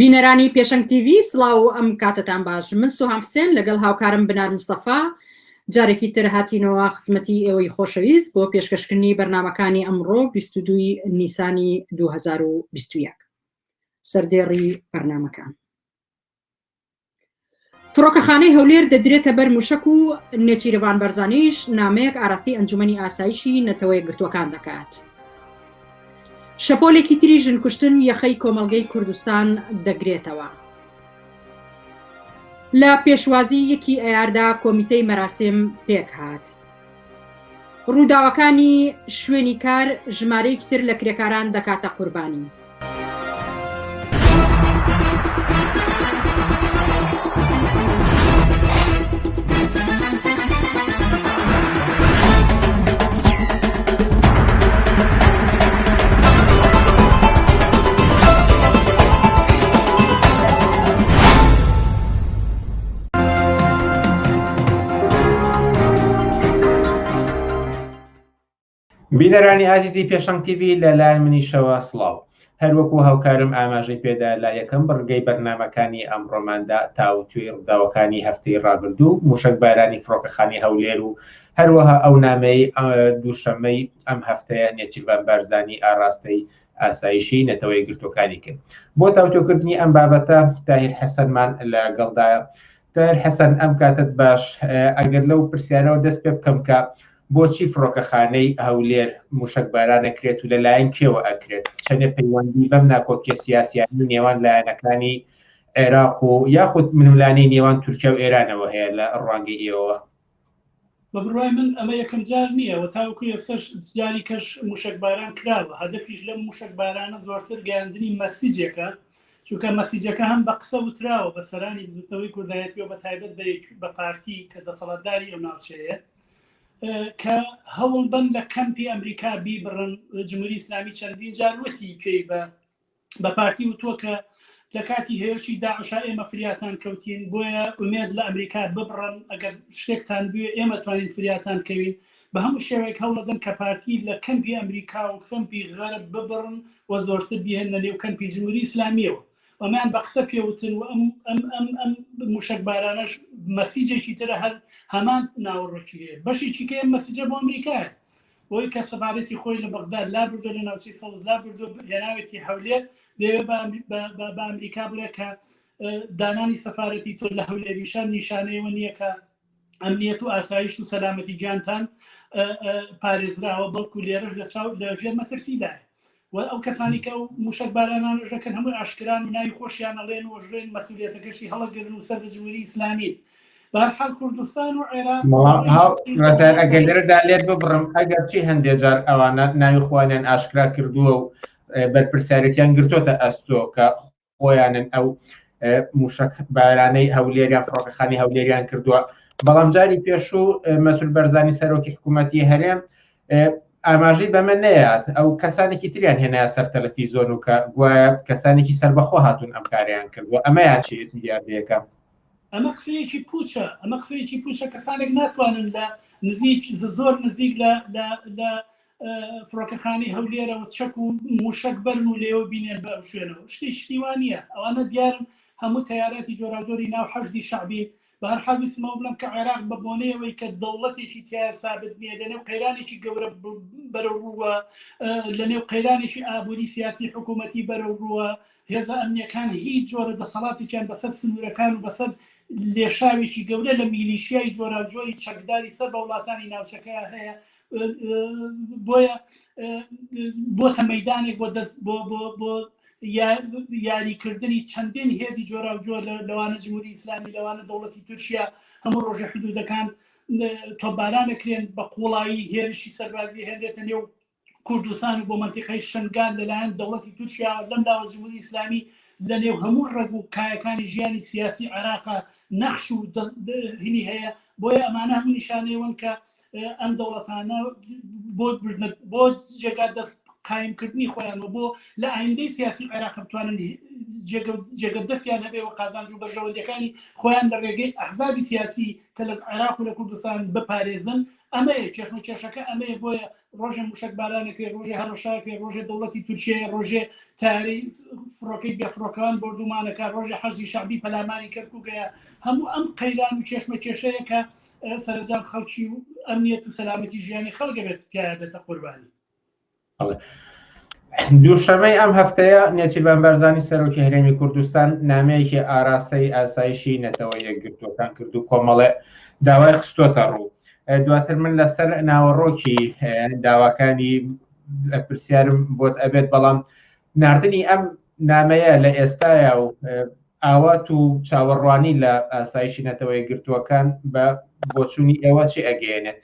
بینەرانی پێشەنگ TV سڵاو ئەم کاتتان باش من سوهام حسێن لەگەڵ هاوکارم بنار مستەفا جارێکی تر هاتینەوە خزمەتی ئێوەی خۆشەویست بۆ پێشکەشکردنی بەرنامەکانی ئەمڕۆ 22 نیسانی 2021 سەردێڕی بەرنامەکان. فڕۆکەخانەی هەولێر دەدرێتە بەر موشک و نێچیرەوان بەرزانیش نامەیەک ئاراستی ئەنجومەنی ئاسایشی نەتەوەی گرتوەکان دەکات. شەپۆلێکی تری ژنکوشتن یەخەی کۆمەڵگەی کوردستان دەگرێتەوە. لە پێشوازی یەکی ئەیاردا کۆمیتەی مەراسم پێک هات. ڕووداوەکانی شوێنی کار ژمارەیەکی تر لە کرێکاران دەکاتە قوربانی. بینەرانی ئازیزی پێشەنگ TV لەلایەن منیشەوە سڵاو هەروەکو هاوکارم ئاماژەی پێدا لە یەکەم بڕگەی بەرنامەکانی ئەمڕۆماندا تاوتوێ ڕووداوەکانی هەفتەی ڕابردوو موشکبارانی فڕۆکەخانەی هەولێر و هەروەها ئەو نامەی دووشەمەی ئەم هەفتەیە نێچیروان بارزانی ئاراستەی ئاسایشی نەتەوەی گرتوەکانی کرد. بۆ تاوتوێکردنی ئەم بابەتە تاهیر حەسەنمان لەگەڵدایە. تاهیر حەسەن ئەم کاتت باش ئەگەر لەو پرسیارەوە دەست پێ بکەم کە بۆچی فڕۆکەخانەی هەولێر موشکبارانەکرێت و لەلایەن کێوە ئەکرێت چەندە پەیوەندی بەم ناکۆکیە سیاسیانی نێوان لایەنەکانی عێراق و یاخود منولانەی نێوان تورکیا و ئێرانەوە هەیە لە ڕوانگەی ئێوە؟ بە بڕای من ئەمە یەکەم جار نییە و تاوەکو ئێستاش جاری کەش موشکباران کراوە. هەدەفیش لەم موشکبارانە زۆرتر گەیاندنی مەسیجێکە، چونکە مەسیجەکە هەم بە قسە وتراوە بە سەرانی بزوتەوەی کوردایەتیەوە بە تایبەت بە پارتی کە دەسەڵاتداری ئەو ناوچەیە کە هەوڵ بن لە کەمپی ئەمریکا بیبڕن. جمهوری ئیسلامی چەندین جاروەتی پێی بە پارتی وتووە کە لە کاتی هێرشی داعشا ئێمە فریاتان کەوتین، بۆیە ئومێد لە ئەمریکا ببڕن، ئەگەر شتێکتان بوێ ئێمە توانین فریاتان کەوین. بە هەموو شێوەیەک هەوڵەدەن کە پارتی لە کەمپی ئەمریکا و کەمپی غەرب ببڕن و زۆرتر بهێنە نێو کەمپی جمهوری ئیسلامیەوە. ئەمان بە قسە پێوتن و ئەم موشکبارانەش مەسیجێکی ترە هەر هەمان ناوەڕۆکی هەیە. بەشێکی کە ئەم مەسیجە بۆ ئەمریکایە، بۆی کە سەفارەتی خۆی لە بەغداد لا بردو لە ناوچەی سەوز لا بردو هێناوێتی هەولێر لێوێ بە ئەمریکا بڵێ کە دانانی سەفارەتی تۆ لە هەولێریشان نیشانەیەوە نییە کە ئەمنیەت و ئاسایش و سەلامەتی گیانتان پارێزراوە، بەڵکو لێرەش لە ژێر مەترسیدایە. و ئەو کەسانی کە موشکبارانانەش دەکەن هەمووی ئاشکران و ناوی خۆشیان ئەڵێن و ژڕێن مەسئولیەتەکەشی هەڵەگرن و سەر بە جمهوری ئیسلامی. بەهەرحاڵ کوردستان و عێراق ئەگەر لێرەدا لێت ببڕم ئەگەر چی هەندێک جار ئەوانە ناوی خۆیان ئاشکرا کردووە و بەرپرسیارەتیان گرتوۆتە ئەستۆ کە خۆیانن ئەو موشکبارانەی هەولێریان فڕۆکەخانەی هەولێریان کردووە. بەڵام جاری پێشوو مەسئول بەرزانی سەرۆکی حکوومەتی هەرێم ئاماژەی بەمە نەیات، ئەو کەسانێکی تریان هێنایە سەر تەلەڤیزۆن و کە گوایە کەسانێکی سەربەخۆ هاتوون ئەم کاریان کردووە. ئەمەیان چی دیاردەکەم؟ ئەمە قسەیەکی پوچە، ئەمە قسەیەکی پوچە. کەسانێک ناتوانن لە نزیک زۆر نزیک لە فڕۆکەخانەی هەولێرەوە چەک و موشک بەرن و لێوە بینێن بە شوێنەوە. شتیوان نییە. ئەوانە دیارن هەموو تەیارەتی جۆراوجۆری ناو حەشدی شەعبی. بەهەرحاڵ ویستمەوە بڵێم کە عێراق بە بۆنەیەوەی کە دەوڵەتێکی تیا سابت نییە، لەنێو قەیرانێکی گەورە بەرەوڕووە، لەنێو قەیرانێکی ئابووری سیاسی حکوومەتی بەرەوڕووە، هێزە ئەمنیەکان هیچ جۆرە دەسەڵاتێکیان بەسەر سنوورەکان و بەسەر لێشاوێکی گەورە لە میلیشیای جۆراوجۆری چەکداری سەر بە وڵاتانی ناوچەکە هەیە. بۆتە مەیدانێک بۆ یاریکردنی چەندین هێزی جۆراوجۆر لەوانە جمهوری ئیسلامی، لەوانە دەوڵەتی تورکیا، هەموو ڕۆژە حدودەکان تۆپبارانەکرێن بە قوڵایی هێرشی سەربازی هێنرێتە نێو کوردستان و بۆ منتیقەی شنگان لەلایەن دەوڵەتی تورکیا. لەم لاوە جمهوری ئیسلامی لە نێو هەموو ڕێگ و کایەکانی ژیانی سیاسی عێراقا نەخش و هینی هەیە. بۆیە ئەمانە هەموو نیشانەیەوەن کە ئەم دەوڵەتانە بۆ جێگا دەست قایمکردنی خۆیان و بۆ لە ئایندەی سیاسی عێراق بتوانن جێگە دەستیان هەبێ و قازانج و بەرژەوەندەکانی خۆیان لە ڕێگەی ئەحزابی سیاسی کە لە عێراق و لە کوردستان بپارێزن. ئەمەیە چێشم و کێشەکە ئەمەیە بۆیە ڕۆژێ موشکبارانێکی ڕۆژێ هەڕەشاکێ ڕۆژێ دەوڵەتی تورکیە ڕۆژێ تاری فڕۆکەی بێفڕۆکەوان بردومانەکە ڕۆژێ حەزی شعبی پەلامانی کەرکووگەیە هەموو ئەم قەیران و چێشمە کێشەیە کە سەرنجام خەڵکی و ئەمنیەت و سەلامەتی ژیانی خەڵکە بێت تایە بێتە قوربانی. دووشەمەی ئەم هەفتەیە نێچیربان بارزانی سەرۆکی هەرێمی کوردستان نامەیەکی ئاراستەی ئاسایشی نەتەوە یەکگرتوەکان کرد و کۆمەڵێ داوای خستۆتە ڕوو. دواتر من لەسەر ناوەڕۆکی داواکانی پرسیارم بۆت ئەبێت، بەڵام ناردنی ئەم نامەیە لە ئێستاە و ئاوات و چاوەڕوانی لە ئاسایشی نەتەوە یەکگرتوەکان بە بۆچوونی ئێوە چی ئەگەێنێت؟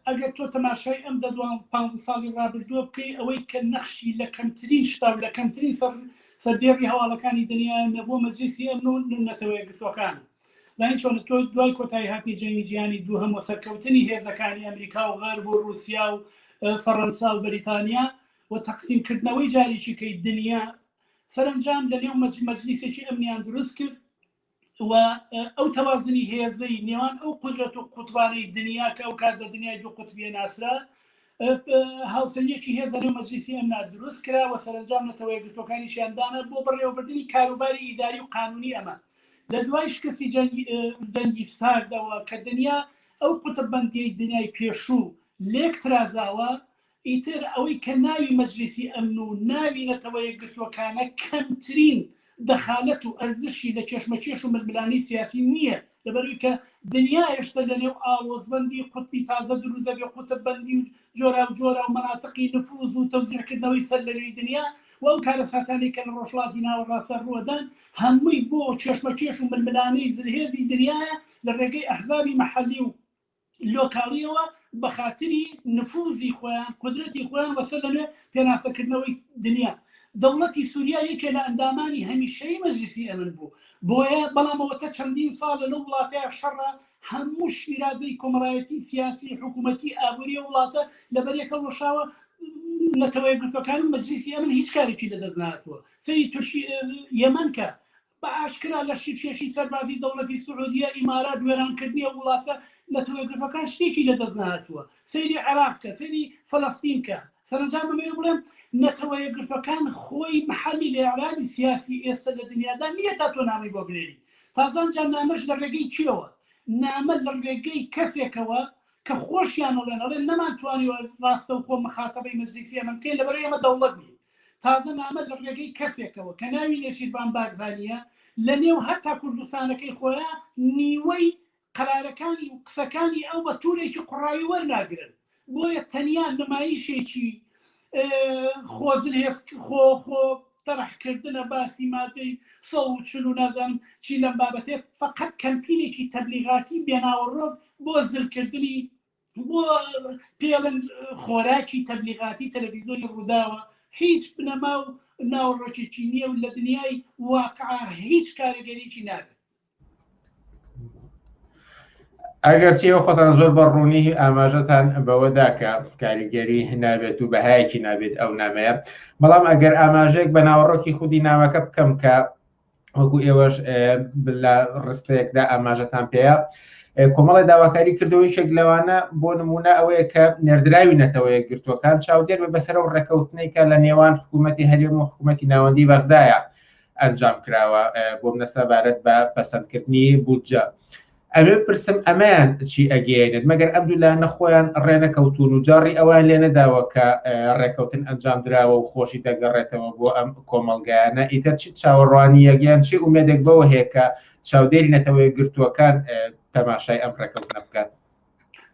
ئەگەر تۆ تەماشای ئەم 15 ساڵی ڕابردووە بکەی ئەوەی کە نەخشی لە کەمترین شتا و لە کەمترین سەردێڕی هەواڵەکانی دنیا نەبووە مەجلیسی ئەمن و نەتەوە یەکگرتوەکان. لای چۆن تۆ دوای کۆتایی هاتنی جەنگی جیهانی دووهەم و سەرکەوتنی هێزەکانی ئەمریکا و غەرب و رووسیا و فەڕەنسا و بەریتانیا و تەقسیمکردنەوەی جاریشی کەی دنیا سەرنجام لە نێو مەجلیسێکی ئەمنیان دروست کرد و ئەو تەوازنی هێزەی نێوان ئەو قودرەت و قوتبانەی دنیا کە ئەو کات لە دنیای دوو قوتبیە ناسرا هاوسەنگێکی هێزە لەو مەجلیسی ئەمنا دروست کرا و سەرنجام نەتەوە یەکگرتوەکانیشیاندانە بۆ بەڕێوەبردننی کاروباری ئیداری و قانونی ئەمە. لە دوای شکستی جەنگی ساردەوە کە دنیا ئەو قوتببەندیەی دنیای پێشوو لێک ترازاوە، ئیتر ئەوەی کە ناوی مەجلیسی ئەمن و ناوی نەتەوە یەکگرتوەکانە کەمترین دەخالەت و ئەرزشی لە چێشمەکێش و ململانی سیاسی نییە، لەبەروی کە دنیا هێشتا لە نێو ئاڵۆزبەندی قوتبی تازە دروزە بێ قوتببەندی و جۆرا و جۆرا و مەناتقی نفوز و تەوزیعکردنەوەی سەر لەنوێی دنیا و ئەو کارە ساتانەی کە لە ڕۆژڵاتی ناوەڕاستە ڕوەدان هەمووی بۆ چێشمەکێش و ململانەی زلهێزی دنیاە لە ڕێگەی ئەحزابی مەحەلی و لۆکاڵیەوە بە خاتری نفوزی خۆیان قدرەتی خۆیان وەسەر لەنوێ پێناسەکردنەوەی دنیا. دەوڵەتی سووریا یەکێ لە ئەندامانی هەمیشەی مەجلیسی ئەمن بوو، بۆیە بەڵامەوەتە چەندین ساڵە لە وڵاتەیە شەڕە هەموو شیرازەی کۆمەڵایەتی سیاسی حکوومەتی ئابووری وڵاتە لەبەرێکە ڕۆژاوە نەتەوە یەکگرتوەکان و مەجلیسی ئەمن هیچ کارێکی لەدەست نهاتووە. سەری تورکی یەمەن کە بە ئاشکرا لە شیرکێشی سەربازی دەوڵەتی سعودیە ئیمارات وێرانکردنی وڵاتە نەتەوە یەکگرتوەکان شتێکی لەدەست نهاتووە. سەیری عێراق کە، سەیری فەڵەستین کە. سەرنجام بەمێ بڵێم نەتەوە یەکگرتوەکان خۆی محلی لە ئێعرامی سیاسی ئێستا لە دنیادا نییە تا تۆ نامی بۆ بنێری. تازانجا نامەش لە ڕێگەی چیەوە؟ نامە لە ڕێگەی کەسێکەوە کە خۆشیانەڵێن ئەڵێن نەمانتوانی ڕاستە و خۆ مخاتەبەی مەجلیسی ئەمن بکەین لەبەرەوەی ئێمە دەوڵەت نین. تازە نامە لە ڕێگەی کەسێکەوە کە ناوی نێچیربان بارزانیە لە نێو هەتا کوردستانەکەی خۆیان نیوەی قەرارەکانی و قسەکانی ئەو بە توورێکی قوڕاوی وەرناگرن. بۆیە تەنیا نمایشێکی خۆزن هێز خۆ تەرەحکردنە باسی مادەی 140 و نازانم چی لەم بابەتێ فقط کەمپینێکی تەبلیغاتی بێناوەڕۆک بۆ زلکردنی بۆ پێڵن خۆراکی تەبلیغاتی تەلەڤیزۆنی ڕووداوە هیچ بنەما و ناوەڕۆکێکی نییە و لە دنیای واقعا هیچ کارەگەریی نابێت. ئەگەرچی ئەو خۆتان زۆر بەڕوونی ئاماژەتان بەوەدا کە کاریگەری نابێت و بەهایەکی نابێت ئەو نامەیە، بەڵام ئەگەر ئاماژەیەک بە ناوەڕۆکی خودی نامەکە بکەم کە وەکو ئێوەش لە ڕستەیەکدا ئاماژەتان پێەیە، کۆمەڵی داواکاری کردەوەی شێک لەوانە بۆ نمونە ئەوەیە کە نێردراوی نەتەوە یەکگرتوەکان چاودێر بە بەسەر و ڕێکەوتنەی کە لە نێوان حکوومەتی هەرێم و حکوومەتی ناوەندی بەغدایە ئەنجام کراوە بۆ منەسەبارەت بە پەسەندکردنی بودجە. ئەوێ پرسم ئەمەیان چی ئەگەێنێت مەگەر ئەم دوولانە خۆیان ڕێنەکەوتون و جاڕی ئەوان لێ نەداوە کە ڕێکەوتن ئەنجام درراوە و خۆشی دەگەڕێتەوە بۆ ئەم کۆمەڵگایانە، ئیتر چی چاوەڕوانی یەکیان چی ئومێدێک بەوە هەیە کە چاودێری نەتەوە یەکگرتووەکان تەماشای ئەم ڕێکەوتنە بکات؟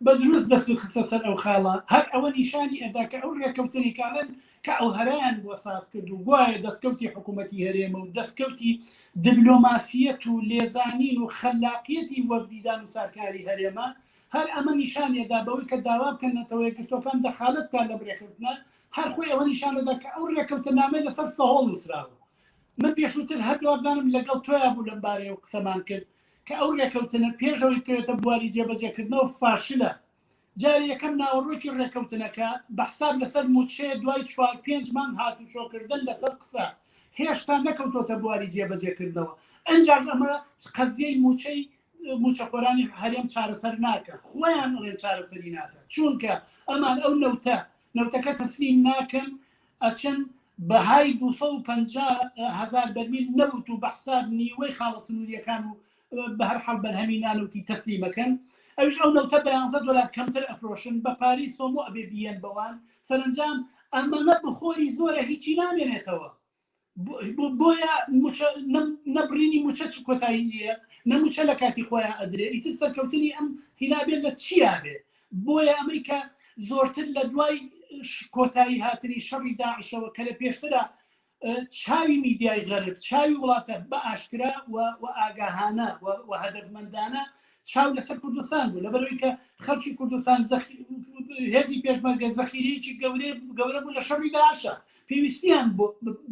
بە دروست دەست و خستە سەر ئەو خاڵە هەر ئەوە نیشانی ئەدا کە ئەو ڕێکەوتنیکانن کە ئەو هەرایان بۆ ساز کرد و گوایە دەستکەوتی حکوومەتی هەرێمە و دەستکەوتی دیبلۆماسیەت و لێزانین و خەلاقیەتی وەفدیدان و سارکاری هەرێمە، هەر ئەمە نیشانێدا بەوەی کە داوا بکەن نەتەوە یەکگرتوەکان دەخالەت بکات لە ڕێکەوتنە، هەر خۆی ئەوە نیشانەدا کە ئەو ڕێکەوتنامە لەسەر سەهۆڵ نووسراوە. من پێشووتر هەر دوازانم لەگەڵ تۆیا بوو لەم بارەیە و قسەمان کرد کە ئەو ڕێکەوتنە پێشەوەی کەوێتە بواری جێبەجێکردنەوە فاشلە. جاری یەکەم ناوەڕۆکی ڕێکەوتنەکە بەحساب لەسەر موچەیە دوای 4-5 مانگ هاتوچۆکردن لەسەر قسە هێشتا نەکەوتۆتە بواری جێبەجێکردنەوە. ئەنجاش ئەمە قەزیەی موچەی موچەخۆرانی هەرێم چارەسەر ناکە خۆیان ئەڵێن چارەسەری ناکە چونکە ئەمان ئەو نەوتەکە تەسلیم ناکەن ئەچەن بەهای 250,000 بەرمیل نەوت و بەحساب نیوەی خاڵە سنووریەکان و بە هەر حەڵ بەرهەمی نانوتی تەسلیمەکەن ئەوش ئەو نەوتە بە $11 کەمتر ئەفرۆشن بە پاری سۆمۆ ئەبێ بیەن بەوان سەرنجام ئەمەمە بخۆری زۆرە هیچی نامێنێتەوە بۆیە نەبڕینی موچە چ کۆتایی نیە نەموچە لە کاتی خۆیان ئەدرێ ئیتر سەرکەوتنی ئەم هینابێت لە چیا بێ بۆیە ئەمریکا زۆرتر لە دوای کۆتایی هاتنی شەڕی داعشەوە کە لە پێشترە چاوی میدیای غەرب چاوی وڵاتە بە ئاشکرا و ئاگاهانە و هەدەفمەندانە چاو لەسەر کوردستان بوو لەبەرەوەی کە خەڵکی کوردستان هێزی پێشمەرگە زەخیرەیەکی گەورە بوو لە شەڕی داعشە پێویستیان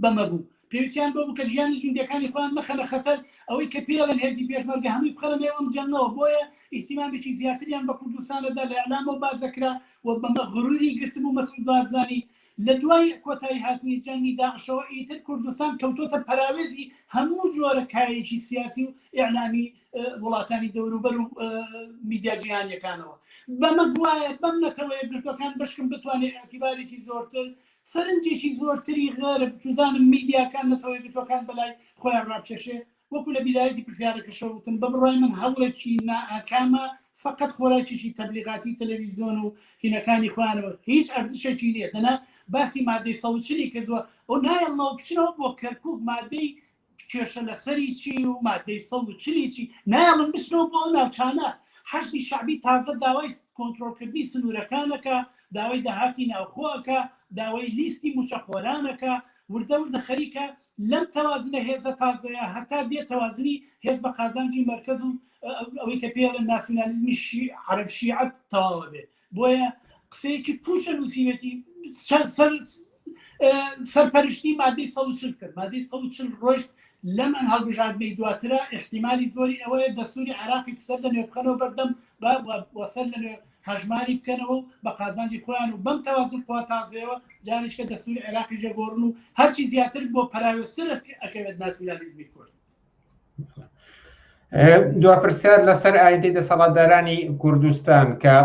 بەمە بوو پێویستیان بۆ بوو کە ژیانی زوندەکانی خۆیان مەخەنە خەتەر ئەوەی کە پێڵەن هێزی پێشمەرگە هەمووی بخەنە نێو ئەم جەنگەوە بۆیە ئیحتیمامێکی زیاتریان بە کوردستانەدا لە ئەعلامەوە بازەکرا و بەمە غروری گرتم و مەسعود بارزانی لە دوای کۆتایی هاتنی جەنگی داعشەوە ئیتر کوردستان کەوتۆتە پەراوێزی هەموو جۆرە کایەکی سیاسی و ئیعلامی وڵاتانی دەوروبەر و میدیا جیهانیەکانەوە بەمە گوایە بەم نەتەوەیە گرتوەکان بشکم بتوانێت ئەعتیبارێکی زۆرتر سەرنجێکی زۆرتری غەرب جوزانم میدیاکان نەتەوەی گرتوەکان بەلای خۆیان ڕابچێشێ وەکو لە بیدایەتی پرسیارەکەشەوتم بە بڕای من هەوڵێکی نائاکامە فقط خۆراکێکی تەبلیغاتی تەلەڤیزیۆن و هینەکانی خۆیانەوە هیچ ئەرزشێکی نییە دەنا باسی مادەی سەوچلی کردووە ئەو نایەڵنەوە بچنەوە بۆ کەرکووک مادەی کێشە لەسەری چی و مادەی سەوچلی چی نایەڵن بچنەوە بۆ ناوچانە حەشدی شعبی تازە داوای کۆنتڕۆڵکردنی سنوورەکانەکە داوای داهاتی ناوخۆەکە داوای لیستی موچەخۆرانەکە وردە خەریکە لەم تەوازنە هێزە تازەیە هەتا دێ تەوازنی هێز بە قازانجی مەرکەز و ئەوەی کە پێڵێن ناسیۆنالیزمی عەرەب شیعەت تەواوە بێ بۆیە قسەیەکی پوچە نووسیوێتی سەرپەرشتی مادەی 140 کرد مادەی 140 ڕۆژ لەم ئەن هەڵبژاردنەی دواترە احتیمالی زۆری ئەوەیە دەستوری عێراقی سەر لە نوێ بکەنەوە بەردەم وەسەر لە نوێ هەژماری بکەنەوە و بە قازانجی خۆیان و بەم تەوازن خوا تازەیەوە جارێککە دەستوری عێراقی ژەگۆڕن و هەرچی زیاتر بۆ پەراوێستر ئەکەوێت ناسیۆنالیزمی کورد دوپرسیار لەسەر ئاینەی دەسەڵاتدارانی کوردستان کە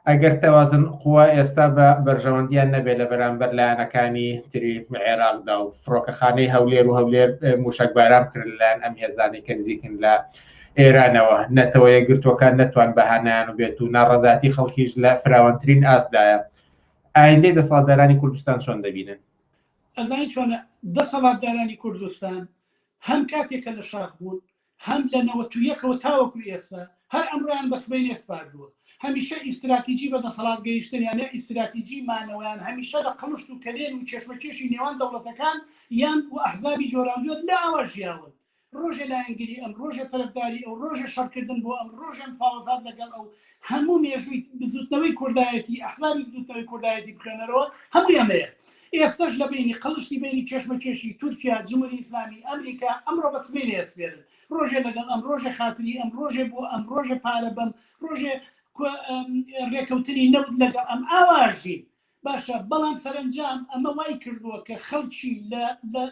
ئەگەر تەوازن قووە ئێستا بە بەرژەوەندیان نەبێت لە بەرامبەر لایەنەکانی تری عێراقدا و فڕۆکەخانەی هەولێر و هەولێر موشکباران کرد لەلایەن ئەم هێزانەی کە نزیکن لە ئێرانەوە نەتەوەیە گرتوەکان نەتوان بەهانیان و بێت و ناڕەزاتی خەڵکیش لە فراوانترین ئاسدایە ئایندەی دەسەڵاتدارانی کوردستان چۆن دەبینن؟ ئەزانی چۆنە دەسەڵاتدارانی کوردستان هەم کاتێکە لە شاخ بوون هەم لە 91ەوە تاوەکو ئێستا هەر ئەمڕۆیان بەسبەی نێسپاردووە هەمیشە ئیستراتیجی بە دەسەڵات گەیشتنیانە ئیستراتیجی مانەوەیان هەمیشە لە قەڵشت و کەلێن و چێشمەکێشی نێوان دەوڵەتەکان یان و ئەحزابی جۆرانجۆر لە ئەوە ژیاون ڕۆژێ لایەنگری ئەم ڕۆژە تەرەفداری ئەو ڕۆژە شەڕکردن بۆ ئەم ڕۆژێن فاوەزات لەگەڵ ئەو هەموو مێژووی بزوتنەوەی کوردایەتی ئەحزابی بزوتنەوەی کوردایەتی بخێنەرەوە هەموو ئەمەیە ئێستاش لە بینی قەڵشتی بینی چێشمەکێشی تورکیا جمهوری ئیسلامی ئەمریکا ئەمڕۆ بەسبەی نێسپێرن ڕۆژێ لەگەڵ ئەم ڕۆژە خاتری ئەم ڕۆژێ بۆ ئەم ڕۆژە پارە بەم ڕۆژێ ڕێکەوتنی نەوت لەگەڵ ئەم ئاواژین باشە بەڵام سەرنجام ئەمە وای کردووە کە خەڵکی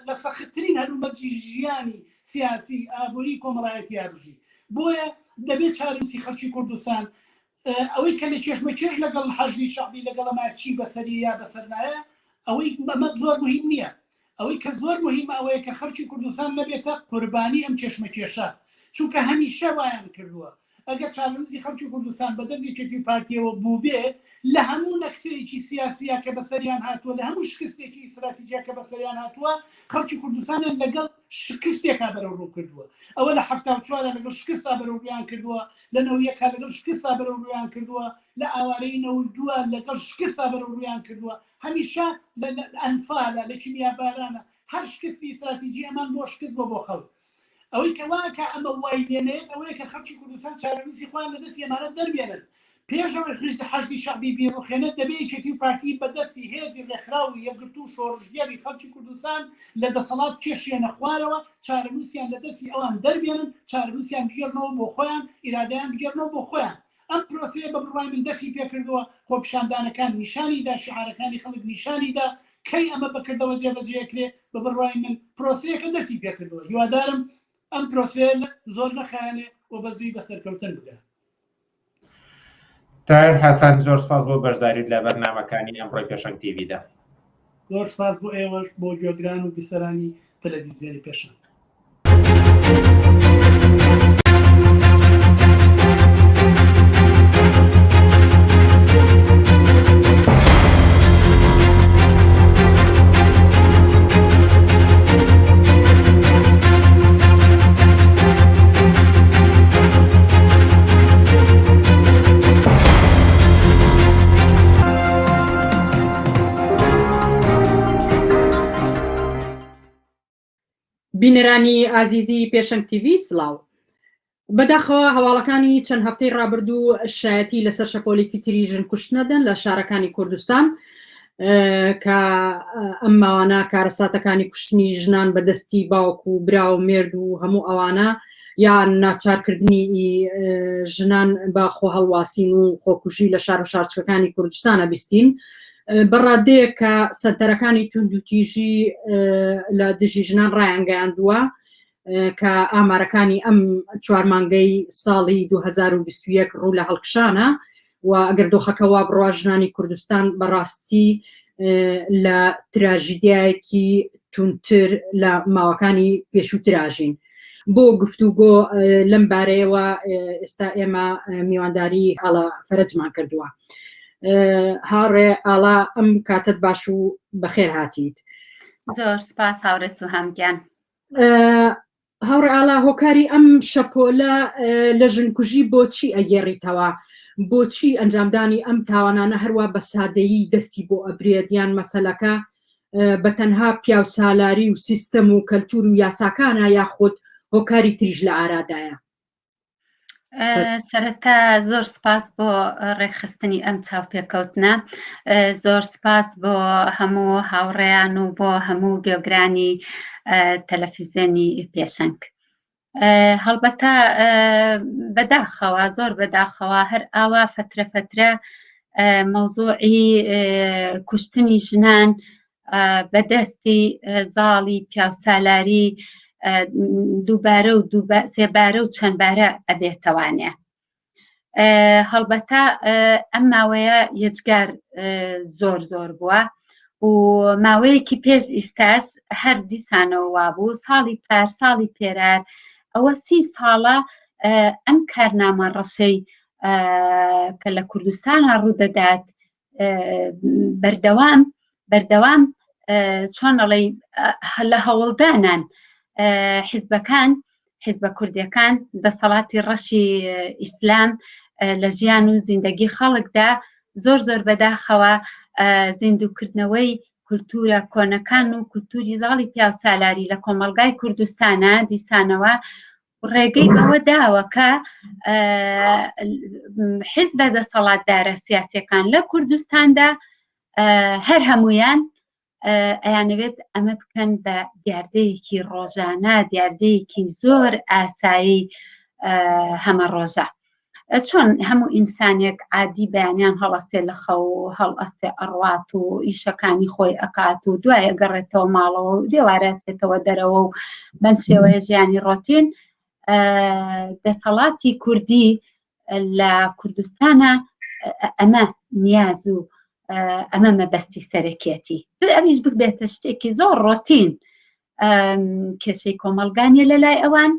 لە سەختترین هەلومەرجی ژیانی سیاسی ئابووری کۆمەڵایەتی یاژی بۆیە دەبێت چارەنووسی خەڵکی کوردستان ئەوەی کە لە چێشمەکێش لەگەڵ حەشدی شەعبی لەگەڵ ئەماچی بەسەری یا بەسەرنایە ئەوەی ئەمە زۆر مهم نییە ئەوەی کە زۆر مهم ئەوەیە کە خەڵکی کوردستان نەبێتە قوربانی ئەم چێشمەکێشە چونکە هەمیشە وایان کردووە ئەگەر چارەنووسی خەڵکی کوردستان بەدەستێکی پارتیەوە بوو بێ لە هەموو نەکسەیەکی سیاسیە کە بەسەریان هاتووە لە هەموو شکستێکی ئیستراتیجیا کە بەسەریان هاتووە خەڵکی کوردستانیان لەگەڵ شکستێکا بەرەوڕوو کردووە ئەوە لە 74 لەگەڵ شکستا بەرەوڕویان کردووە لە 91 لەگەڵ شکستا بەرەوڕویان کردووە لە ئاوارەی 92 لەگەڵ شکستا بەرەوڕویان کردووە هەمیشە لە ئەنفالە لە کیمیابارانە هەر شکستی ئیستراتیجی ئەمان بۆ شکست بۆ خەڵک ئەوەی کەواکە ئەمە وای لێنێت ئەوەیە کە خەڵکی کوردستان چارەنووسی خۆیان لەدەستی ئەمانە دەربێنن پێشەوەی خشت حەشدی شەعبی بیرروخێنێت دەبێت یەکێتی و پارتی بەدەستی هێزی ڕێکخراوی یەکگرتو و شۆڕژگەری خەڵکی کوردستان لە دەسەڵات کێشیانە خوارەوە چارەنووسیان لەدەستی ئەوان دەربێنن چارەنووسیان بگێڕنەوە بۆ خۆیان ئیرادەیان بگێڕنەوە بۆ خۆیان ئەم پرۆسەیە بە بڕای من دەستی پێکردووە خۆپیشاندانەکان نیشانیدا شعارەکانی خەڵک نیشانیدا کەی ئەمە بەکردەوە جێبەجێکرێ بە بڕای من پرۆسەیەکە دەستی پێکردووە هیوادارم ئەم پرۆسێ زۆر نەخایەنێ و بەزوی بەسەرکەوتن بگە. تایر حەسان زۆر سپاس بۆ بەشداریت لە بەرنامەکانی ئەمڕۆی پێشەنگ تیڤیدا. زۆر سپاس بۆ ئێوەش بۆ گوێگران و بیسەرانی تەلەڤیزیۆنی پێشەنگ. بینەرانی ئازیزی پێشەنگ تیڤی سڵاو. بەداخەوە هەواڵەکانی چەند هەفتەی ڕابردوو شایەتی لەسەر شەپۆلێکی تری ژن کوشتنەدەن لە شارەکانی کوردستان کە ئەم ماوانە کارەساتەکانی کوشتنی ژنان بەدەستی باوک و برا و مێرد و هەموو ئەوانە یان ناچارکردنی ژنان بە خۆ هەڵواسین و خۆکوژی لە شار و شارچەکانی کوردستانە بیستین بەڕادەیە کە سەنتەرەکانی توندوتیژی لە دژی ژنان ڕایانگەیاندووە کە ئامارەکانی ئەم 4 مانگەی ساڵی 2021 ڕوو لە هەڵکشانە و ئەگەر دۆخەکەوا بڕوا ژنانی کوردستان بەڕاستی لە تراژیدایەکی تونتر لە ماوەکانی پێشووتراژین. بۆ گفتوگۆ لەم بارەیەوە ئێستا ئێمە میوانداری هەڵە فەرجمان کردووە. هاوڕێ ئاڵا ئەم کاتت باش و بەخێر هاتیت. زۆر سپاس هاوڕێ سوهەمگیان. هاوڕێ ئاڵا هۆکاری ئەم شەپۆلە لە ژنکوژی بۆچی ئەگێڕیتەوە؟ بۆچی ئەنجامدانی ئەم تاوانانە هەروە بە سادەیی دەستی بۆ ئەبرێت یان مەسەلەکە بە تەنها پیاو سالاری و سیستەم و کەلتور و یاساکانە یاخود هۆکاری تریژ لە ئارادایە؟ سەرەتا زۆر سپاس بۆ ڕێکخستنی ئەم چاوپێکەوتنە، زۆر سپاس بۆ هەموو هاوڕێیان و بۆ هەموو گوێگرانی تەلەڤیزیۆنی پێشەنگ. هەڵبەتە بەداخەوە زۆر بەداخەوە هەر ئاوا فترە مەوزوعی کوشتنی ژنان بەدەستی زاڵی پیاوسالاری دووبارە و سێبارە و چەندبارە ئەبێتەوانێ. هەڵبەتە ئەم ماوەیە یەجگار زۆر بووە و ماوەیەکی پێش ئیستاس هەر دیسانەوە وابوو ساڵی پێرار ئەوە 30 ساڵە ئەم کارنامە ڕەشەی کە لە کوردستانە ڕوودەدات بەردەوام چۆنەڵێ لە هەوڵدانان حیزبەکان حیزبە کوردیەکان دەسەڵاتی ڕەشی ئیسلام لە ژیان و زیندگی خەڵکدا زۆر بەداخەوە زیندووکردنەوەی کولتورە کۆنەکان و کولتوری زاڵی پیاوسالاری لە کۆمەڵگای کوردستانە دیسانەوە ڕێگەی بەوە داوە کە حیزبە دەسەڵاتدارە سیاسیەکان لە کوردستاندا هەر هەمویان ئەیانەوێت ئەمە بکەن بە دیاردەیەکی ڕۆژانە، دیاردەیەکی زۆر ئاسایی هەمە ڕۆژە. چۆن هەموو ئینسانێک عادی بەیانیان هەڵەستێ لە خەو و هەڵئەستێ ئەڕوات و ئیشەکانی خۆی ئەکات و دوایە گەڕێتەوە ماڵەوە و دێوارەچێتەوە دەرەوە و بەم شێوەیە ژیانی ڕۆتین. دەسەڵاتی کوردی لە کوردستانە ئەمە نیاز و ئەمە مەبەستی سەرەکێتی ئەویش ببێتە شتێکی زۆر ڕۆتین کێشەی کۆمەلگانیە لە لای ئەوان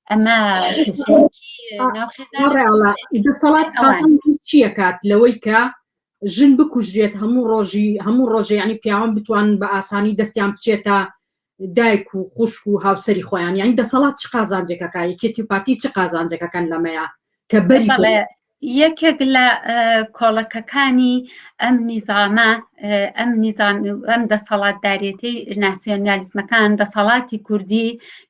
ئەمە کێشەیەکی دەسەڵات قازانجی چییە کات لەوەی کە ژن بکوژرێت هەموو ڕۆژێ ینی پیاوان بتوان بە ئاسانی دەستیان بچێتە دایک و خوشک و هاوسەری خۆیان یانی دەسەڵات چ قازانجێکەکە یەکێتی و پارتی چ قازانجەکەکان لەمەیە کە بەری یەکێک لە کۆڵەکەکانی ئەم نیزامە ئەم دەسەڵاتدارێتی ناسیۆنالیزمەکان دەسەڵاتی کوردی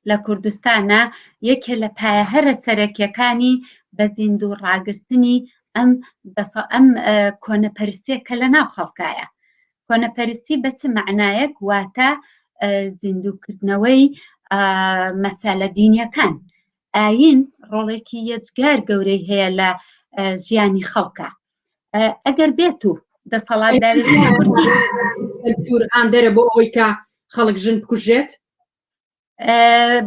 لە کوردستانە یەکێ لە پایەهەرە سەرەکیەکانی بە زیندوو ڕاگرتنی ئەم کۆنەپەرستیە کە لە ناو خەڵکایە. کۆنەپەرستی بە چ معنایەک واتە زیندووکردنەوەی مەسالە دینیەکان. ئاین ڕۆڵێکی یەجگار گەورەی هەیە لە ژیانی خەڵکە. ئەگەر بێت و دەسەڵاتدارێتی کوردی ئان دەرە بۆ ئەوەی کە خەڵک ژن بکوژێت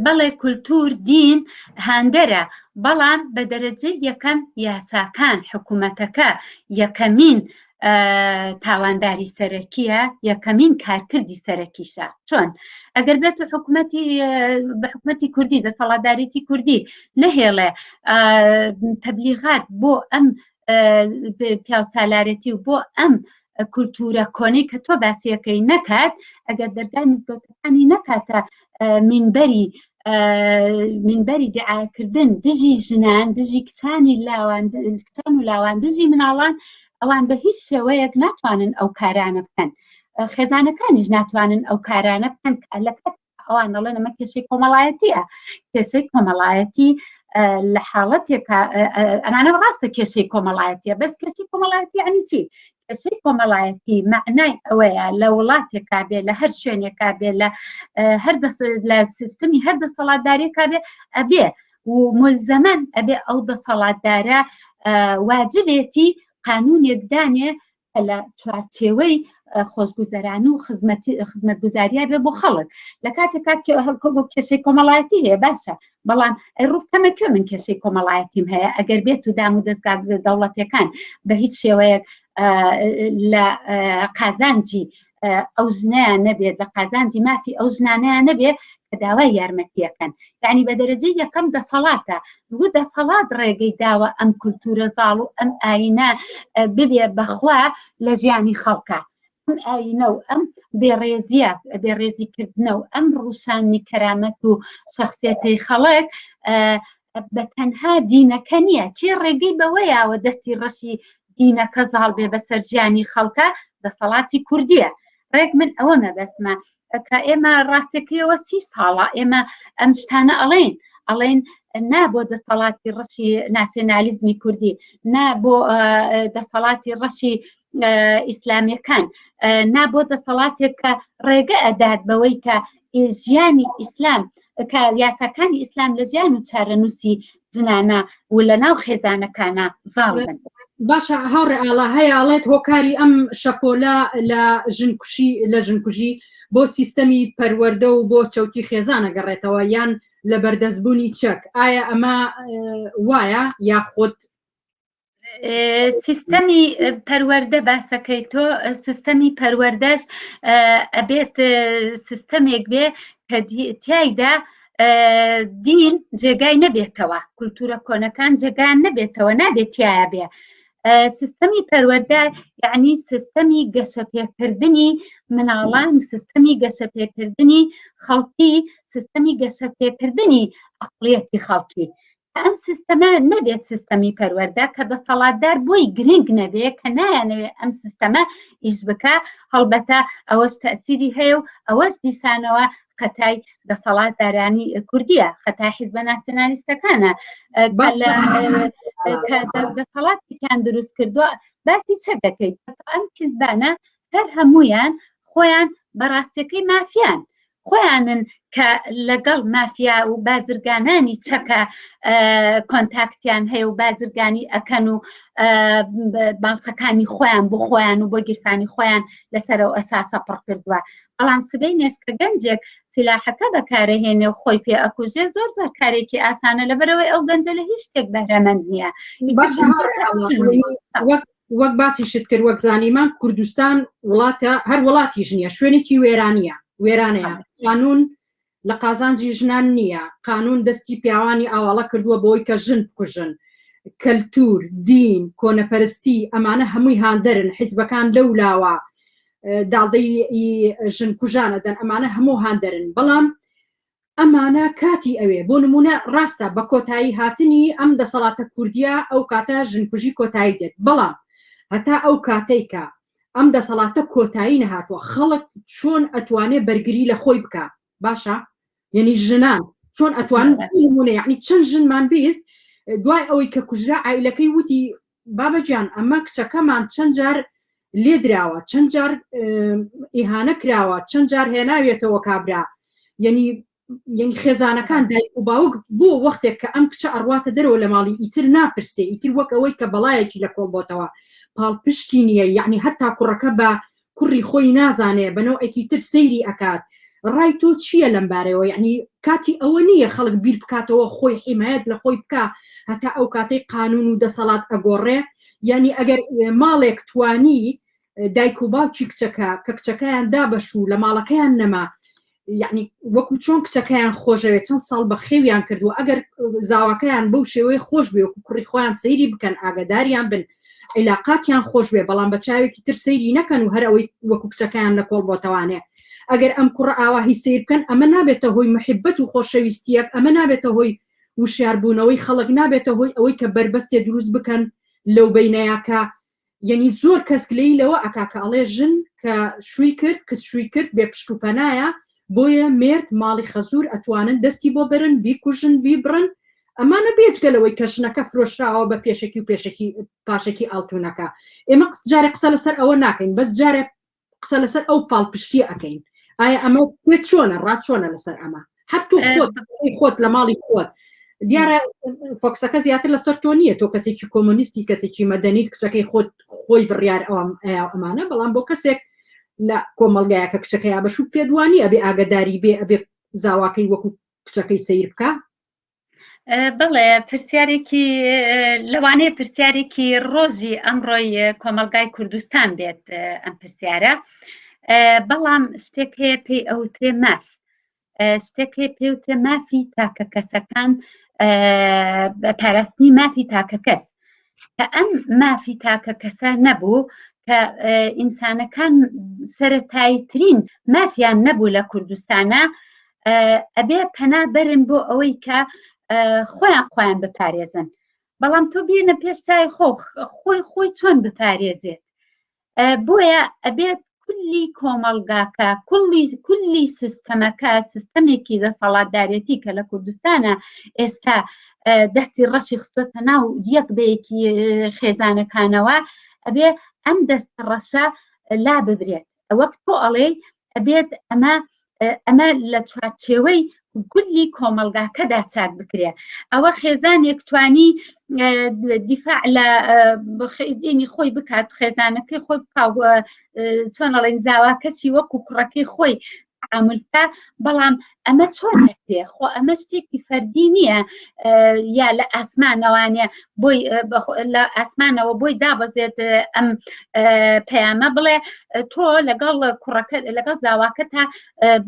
بەڵێ کولتور دین هاندەرە بەڵام بە دەرەجەی یەکەم یاساکان حکوومەتەکە یەکەمین تاوانداری سەرەکیە یەکەمین کارکردی سەرەکیشە چۆن ئەگەر بێت بە حکوومەتی کوردی دەسەڵاتدارێتی کوردی نەهێڵێ تەبلیغات بۆ ئەم پیاوسالارەتی و بۆ ئەم کولتورە کۆنەی کە تۆ باسیەکەی نەکات ئەگەر دەرگای مزگەوتەکانی نەکاتە منبەری دیعاکردن دژی ژنان دژی کچانی لاوان کچان و لاوان دژی مناڵان ئەوان بە هیچ شێوەیەک ناتوانن ئەو کارانە بکەن خێزانەکانیش ناتوانن ئەو کارانە بکەن لە کات ئەوان دەڵێن ئەمە کێشەی کۆمەڵایەتیە کێشەی کۆمەڵایەتی لە حاڵەتێکە ئەمانە ڕاستە کێشەی کۆمەڵایەتیە بەس کێشەی کۆمەڵایەتی یعنی چی کێشەی کۆمەڵایەتی معنای ئەوەیە لە وڵاتێکا بێ لە هەر شوێنێکا بێ لە سیستمی هەر دەسەڵاتدارێکا بێ ئەبێ و ملزەمەن ئەبێ ئەو دەسەڵاتدارە واجبێتی قانونێکدانێ لە چوارچێوەی خۆشگوزەران و خزمەتگوزاریە بێ بۆ خەڵک لە کاتێکا کێشەی کۆمەڵایەتی هەیە باشە بەڵام ڕووکەمەکە من کێشەی کۆمەڵایەتیم هەیە ئەگەر بێت و دام و دەستگا دەوڵەتەکان بە هیچ شێوەیەک لە قازانجی ئەو ژنیان نەبێت لە قازانجی مافی ئەو ژنانەیان نەبێت کە داوای یارمەتیەکەن یعنی بە دەرەجەی یەکەم دەسەڵاتە بۆ دەسەڵات ڕێگەی داوە ئەم کولتورە زاڵ و ئەم ئاینە ببێ بەخوا لە ژیانی خەڵکە ئەم ئاینە و ئەم بێڕێزیە بێڕێزیکردنە و ئەم ڕووشانی کەرامەت و شەخسیەتەی خەڵک بە تەنها دینەکە نییە کێ ڕێگەی بەوەیەوە دەستی ڕەشی دینەکە زاڵ بێ بەسەر ژیانی خەڵکە دەسەڵاتی کوردیە ڕێک من ئەوە مەبەسمە کە ئێمە ڕاستەکەیەوە 30 ساڵە ئێمە ئەم شتانە ئەڵێن نا بۆ دەسەڵاتی ڕەشی ناسیۆنالیزمی کوردی نا بۆ دەسەڵاتی ڕەشی ئیسلامیەکان نا بۆ دەسەڵاتێک کە ڕێگە ئەدات بەوەی کە ژیانی ئیسلام کە یاساکانی ئیسلام لە ژیان و چارەنووسی جنانە و لە ناو خێزانەکانە زاڵ بن باشە هاوڕێ ئاڵا هەیە ئاڵێت هۆکاری ئەم شەپۆلە لە ژنکوژی بۆ سیستەمی پەروەردە و بۆ چەوتی خێزانە گەڕێتەوە یان لە بەردەستبوونی چەک ئایا ئەمە وایە یاخۆت سیستەمی پەروەردە باسەکەی تۆ سیستەمی پەروەردەش ئەبێت سیستەمێک بێ کە تایدا دین جێگای نەبێتەوە کولتورە کۆنەکان جێگان نەبێتەوە نابێت تایە بێ سیستەمی پەروەردە یعنی سیستەمی گەشەپێکردنی مناڵان سیستەمی گەشەپێکردنی خەڵکی سیستەمی گەشەپێکردنی ئەقڵیەتی خەڵکی ئەم سیستەمە نەبێت سیستەمی پەروەردە کە دەسەڵاتدار بۆی گرنگ نەبێ کە نایانەوێت ئەم سیستەمە ئیش بکە هەڵبەتە ئەوەش تەسیری هەیە و ئەوەش دیسانەوە خەتای دەسەڵاتدارانی کوردیە خەتای حیزبە ناسیۆنالیستەکانە دەسەڵاتیان دروست کردووە باسی چە دەکەیت ئەم حیزبانە هەر هەمویان خۆیان بەڕاستیەکەی مافیان خۆیانن کە لەگەڵ مافیا و بازرگانانی چەکە کۆنتاکتیان هەیە و بازرگانی ئەکەن و بانقەکانی خۆیان بۆ خۆیان و بۆ گیرفانی خۆیان لەسەر ئەو ئەساسە پڕ کردووە بەڵام سبەی نێشکە گەنجێک سیلاحەکە بەکارەهێنێ و خۆی پێ ئەکوژێ زۆر کارێکی ئاسانە لەبەرەوەی ئەو گەنجە لە هیچ شتێک بەهرەمەند نییە وەک باسی شت کرد وەک زانیمان کوردستان وڵاتە هەر وڵاتی ژنیە شوێنێکی وێرانەیە قانون لە قازانجی ژنان نییە قانون دەستی پیاوانی ئاواڵە کردووە بۆی کە ژن بکوژن کەلتور دین کۆنەپەرستی ئەمانە هەمووی هاندەرن حیزبەکان لەولاوە داڵدەی ژن کوژانە دەن ئەمانە هەموو هاندەرن بەڵام ئەمانە کاتی ئەوێ بۆ نمونە ڕاستە بە کۆتایی هاتنی ئەم دەسەڵاتە کوردیا ئەو کاتە ژنکوژی کۆتایی دێت بەڵام هەتا ئەو کاتێکە ئەم دەسەڵاتە کۆتایی نەهاتوە خەڵک چۆن ئەتوانێ بەرگری لە خۆی بکە باشە یعنی ژنان چۆن ئەتوانمونە یعنی چەند ژنمان بیست دوای ئەوەی کە کوژرا عیلەکەی وتی بابەجان ئەمە کچەکەمان چەند جار لێ دراوە چەند جار ئیهانە کراوە چەند جار هێناوێتەوە کابرا یعنی خێزانەکان دایک و باوک بۆ وەختێک کە ئەم کچە ئەڕواتە دەرەوە لە ماڵی ئیتر ناپرسێ ئیتر وەک ئەوەی کە بەڵایەکی لە کۆمبۆتەوە پاڵپشتی نییە یعنی هەتا کوڕەکە بە کوڕی خۆی نازانێ بەنەوەیەکی تر سەیری ئەکات ڕای تۆ چییە لەم بارەوە یعنی کاتی ئەوە نییە خەڵک بیر بکاتەوە خۆی حیمایەت لە خۆی بکە هەتا ئەو کاتەی قانون و دەسەڵات ئەگۆڕێ یعنی ئەگەر ماڵێک توانی دایک و باوکی کچەکە کە کچەکەیان دابەشوو لە ماڵەکەیان نەما یعنی وەکو چۆن کچەکەیان خۆشەوێت چەند ساڵ بە خێویان کردو ئەگەر زاواکەیان بەو شێوەیە خۆش بێ وەکو کوڕی خۆیان سەیری بکەن ئاگاداریان بن عیلاقاتیان خۆش بێ بەڵام بە چاوێکی تر سەیری نەکەن و هەر ئەوەی وەکو کچەکەیان لەکۆڵ بۆتەوانێ ئەگەر ئەم کوڕە ئاواهی سیر بکەن ئەمە نابێتە هۆی محبەت و خۆشەویستیەک ئەمە نابێتە هۆی وشیاربوونەوەی خەڵک نابێتە هۆی ئەوەی کە بربەستێ دروست بکەن لەو بینەیەکە یعنی زۆر کەس لەی لەوە ئەکاکە ئەڵێ ژن کە شووی کرد کە شووی کرد بێ پشت و پەنایە بۆیە مرد ماڵی خەزور ئەتوانن دەستی بۆ برن بیکوژن بیبرن ئەمانە بێجگەلەوەی کە ژنەکە فرۆشراوە بە پێشێکی و پاشێکی ئاڵتونەکە ئێمە جارێ قسە لەسەر ئەوە ناکەین بەس جارێ قسە لەسەر ئەو پاڵپشتی ئەەکەین ئایا ئەمە پێ چۆنە ڕاچۆنە لەسەر ئەمە هەرتوو خۆت لە ماڵی خۆت دیارە فۆکسەکە زیاتر لەسەر تۆ نییە تۆ کەسێکی کۆمۆنیستی کەسێکی مەدەنیت کچەکەی خۆی بڕیار ئەمانە بەڵام بۆ کەسێک لە کۆمەڵگایەکە کچەکەی بەشوو پێدوانی ئەبێ ئاگداری بێ ئەبێ زاواکەی وەکو کچەکەی سیر بکە بڵێ پرسیارێکی لەوانەیە پرسیارێکی ڕۆژی ئەمڕۆی کۆمەلگای کوردستان بێت ئەم پرسیارە بەڵام شتێک هەیە پێی ئەوترێ ماف شتێک هەیە پێوترێ مافی تاکە کەسەکان پاراستنی مافی تاکە کەس کە ئەم مافی تاکە کەسە نەبوو کە ئینسانەکان سەرەتاییترین مافیان نەبوو لە کوردستانە ئەبێ پەنا بەرن بۆ ئەوەی کە خۆیان بپارێزن بەڵام تۆ بێنە پێش چای خۆی چۆن بپارێزێت بۆیە ئەبێت کولی کۆمەلگاکە کولی سیستەمەکە سیستەمێکی دەسەڵاتدارێتی کە لە کوردستانە ئێستا دەستی ڕەشی خستۆتە ناو یەک بەیەکی خێزانەکانەوە ئەبێ ئەم دەستە ڕەشە لا ببرێت وەک تۆ ئەڵێ ئەبێت ئەمە لە چوارچێوەی گولی کۆمەلگاکەدا چاک بکرێ ئەوە خێزانێک توانی دیفاع لە دینی خۆی بکات خێزانەکەی خۆی چۆن ئەڵێن زاواکەسی وەکو کوڕەکەی خۆی عاملکە بەڵام ئەمە چۆن ئەکرێ خۆ ئەمە شتێکی فەردی نییە یا لە ئاسمانەوانێ بۆی لە ئاسمانەوە بۆی دابەزێت ئەم پەیامە بڵێ تۆ لەگەڵ کوڕەکە لەگەڵ زاواکە تا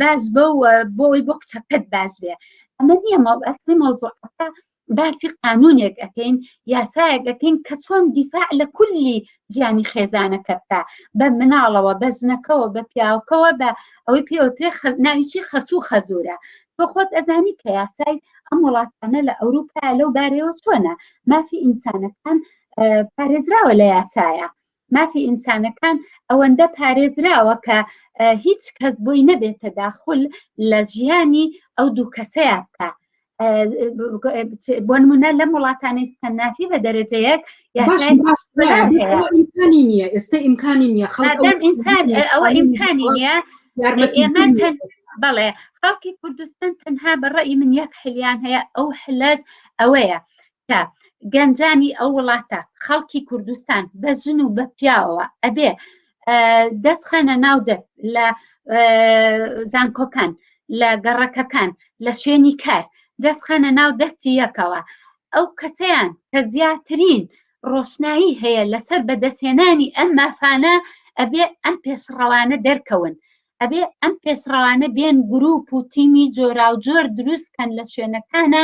باش بە و بۆی بۆ کچەکەت باش بێ ئەمە نییە ئەسلی مەوزوعەکە باسی قانونێک ئەەکەین یاسایەک ئەەکەین کە چۆن دیفاع لە کولی ژیانی خێزانەکە بکە بە مناڵەوە بە ژنەکەەوە بە پیاوکەوە بە ئەوەی پێوترێ ناویشی خەسوو خەزورە تۆ خۆت ئەزانی کە یاسای ئەم وڵاتانە لە ئەوروپا لەو بارەیەوە چۆنە مافی ئینسانەکان پارێزراوە لە یاسایە مافی ئینسانەکان ئەوەندە پارێزراوە کە هیچ کەس بۆی نەبێتە داخل لە ژیانی ئەو دوو کەسەیە بکە بۆ نمونە لەم وڵاتانەی سکەندنافی بە دەرەجەیەک ئیمکانی نییە ئێستا ئیمکانی نییە ئەوە ئیمکانی نییە ئێمە بەڵێ خەڵکی کوردستان تەنها بەڕێی من یەک حلیان هەیە ئەو حلەش ئەوەیە کە گەنجانی ئەو وڵاتە خەڵکی کوردستان بە ژن و بە پیاوەوە ئەبێ دەست خەنە ناو دەست لە زانکۆکان لە گەڕەکەکان لە شوێنی کار دەست خەنە ناو دەستی یەکەوە ئەو کەسەیان کە زیاترین ڕۆشنایی هەیە لەسەر بەدەستهێنانی ئەم مافانە ئەبێ ئەم پێشڕەوانە دەرکەون ئەبێ ئەم پێشڕەوانە بێن گروپ و تیمی جۆرا و جۆر دروستکەن لە شوێنەکانە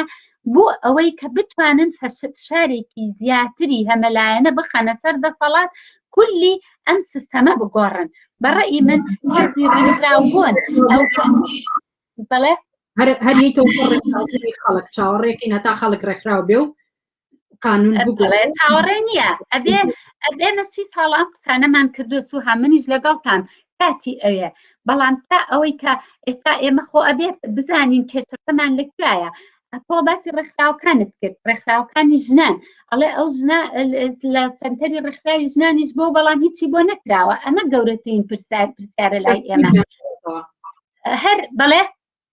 بۆ ئەوەی کە بتوانن فشارێکی زیاتری هەمەلایەنە بخەنە سەر دەسەڵات کولی ئەم سیستەمە بگۆڕن بەڕێی من هێزی ڕێکخراوبوون ئەو بەڵێ هەریتەوە خەڵک چاوەڕێکین هەتا خەڵک ڕێکخراو بێ و قانون بگوڵێ چاوەڕێ نییە ئەبێ مە 30 ساڵان قسانەمان کردو سوها منیش لەگەڵتان کاتی ئەوێ بەڵام تا ئەوەی کە ئێستا ئێمە خۆ ئەبێت بزانین کێشەکەمان لەکوایە تۆ باسی ڕێکخراوەکانت کرد ڕێکخراوەکانی ژنان ئەڵێ ئەو ژنە لە سەنتەری ڕێکخراوی ژنانیش بۆ بەڵام هیچی بۆ نەکراوە ئەمە گەورەترین پرسیارە لای ئێمە هەر بەڵێ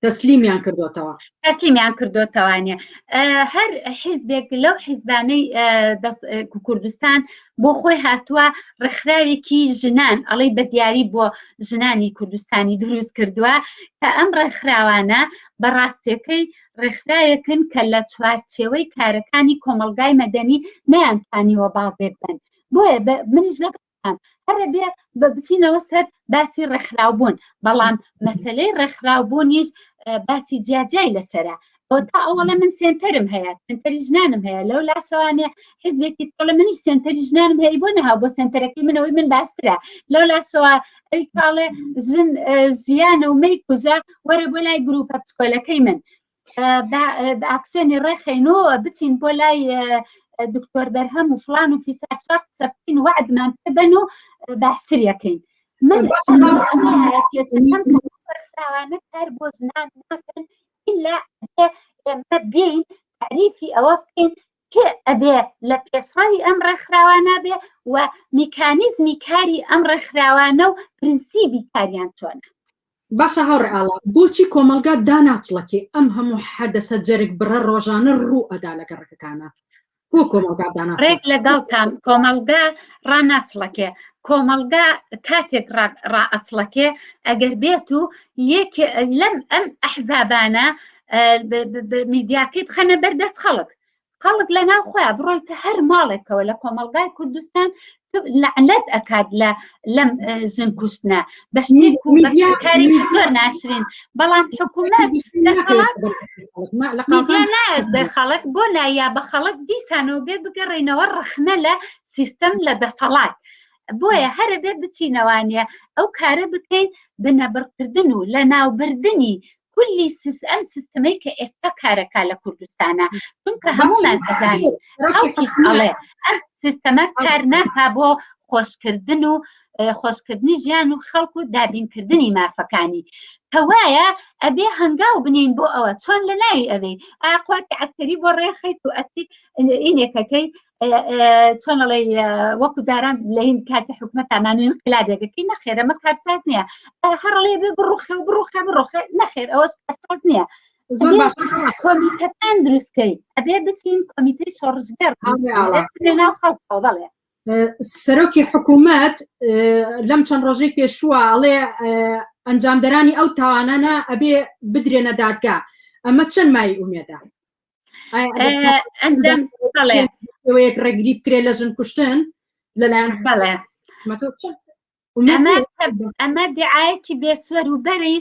تەسلیمیان کردوتەوە تەسلیمیان کردوتەوانێ هەر حیزبێک لەو حیزبانەی کوردستان بۆ خۆی هاتووە ڕێکخراوێکی ژنان ئەڵەی بە دیاری بۆ ژنانی کوردستانی دروست کردووە کە ئەم ڕێکخراوانە بەڕاستیەکەی ڕێکخراوێکن کە لە چوارچێوەی کارەکانی کۆمەلگای مەدەنی نەیانتانیوە بازێک بن بۆیە منیش لەگەڵ هەرە بێ بە بچینەوە سەر باسی ڕێکخراوبوون بەڵام مەسەلەی ڕێکخراوبوونیش باسی جیاجای لەسەرە تا ئەوڵە من سێنتەرم هەیە سنتەری ژنانم هەیە لەو لاشەوانێ حیزبێکی تۆڵە منیش سێنتەری ژنانم هەیە بۆ نەها بۆ سێنتەرەکەی منەوەی من باشترە لەو لاشەوە ئەوی کاڵێ ژن ژیانە و مەی کوژە وەرە بۆ لای گروپە پچکۆلەکەی من ئاکسیۆنی ڕێخێنەوە بچین بۆ لای دکتۆر بەرهەم و فلان و فیسار چاق سەبتین وعدمان ببەن و باشتریەکەین من ڕێکخراوانە کار بۆ ژنان ناکەن إلا ئێمە بین تعریفی ئەوە بکەین کێ ئەبێ لە پێشڕەوی ئەم ڕێکخراوانە بێ و میکانیزمی کاری ئەم ڕێکخراوانە و پرینسیبی کاریان چۆنە باشە هەوڕێئاڵا بۆچی کۆمەلگا داناچڵەکێ ئەم هەموو حەدەسە جەرگ بڕە ڕۆژانە ڕوو ئەدا لە گەڕەکەکانە بۆ کۆمەلگا داناچڵ ڕێک لەگەڵتان کۆمەلگا ڕاناچڵەکێ کۆمەلگا کاتێک ڕائەچڵەکێ ئەگەر بێت و یەکێ لەم ئەم ئەحزابانە میدیاکەی بخەنە بەردەست خەڵک لە ناو خۆیان بڕۆیتە هەر ماڵێکەوە لە کۆمەلگای کوردستان لەعنەت ئەکات لەم ژن کوشتنە بەشتێک و کارێکی زۆر ناشرین بەڵام حکوومەت نایەت بە خەڵک بۆ نایە بە خەڵک دیسانەوە بێ بگەڕێنەوە ڕخنە لە سیستەم لە دەسەڵات بۆیە هەرە بێ بچینەوانە ئەو کارە بکەین بنەبڕکردن و لە ناوبردننی كل ئەم سیستەمەی کە ئێستا کارەکە لە کوردستانە چونکە هەمومان ئەزانین خەڵکیش ئەڵێ ئەم سیستەمە کار ناکا بۆ خۆشکردن و خۆشکردنی ژیان و خەڵک و دابینکردنی مافەکانی کەوایە ئەبێ هەنگاو بنین بۆ ئەوە چۆن لە ناوی ئەوەی ئاقواتی عسکەری بۆ ڕێخیت و ئەتی ئینێکەکەی چۆن ئەڵێ وەکو جاران لە هین کاتی حکومەتانانوی انقلابێکەکەی نەخێر ئەمە کارساز نییە هەڕڵێ بێ بڕوخێ نەخێر ئەوەش کارساز نییە کۆمیتەکان دروستکەی ئەبێ بچین کۆمیتەی شۆڕژگەر ناو خەڵکەوە بەڵێ سەرۆکی حکوومەت لەم چەند ڕۆژەی پێشووە ئەڵێ ئەنجامدەرانی ئەو تاوانانە ئەبێ بدرێنە دادگا ئەمە چەند مای ئومێدە ئەنجام بەڵێ ئەوەیەک ڕێگری بکرێ لە ژن کوشتن لەلایەن بەڵێ ئەمە دیعایەکی بێسوەر و بەری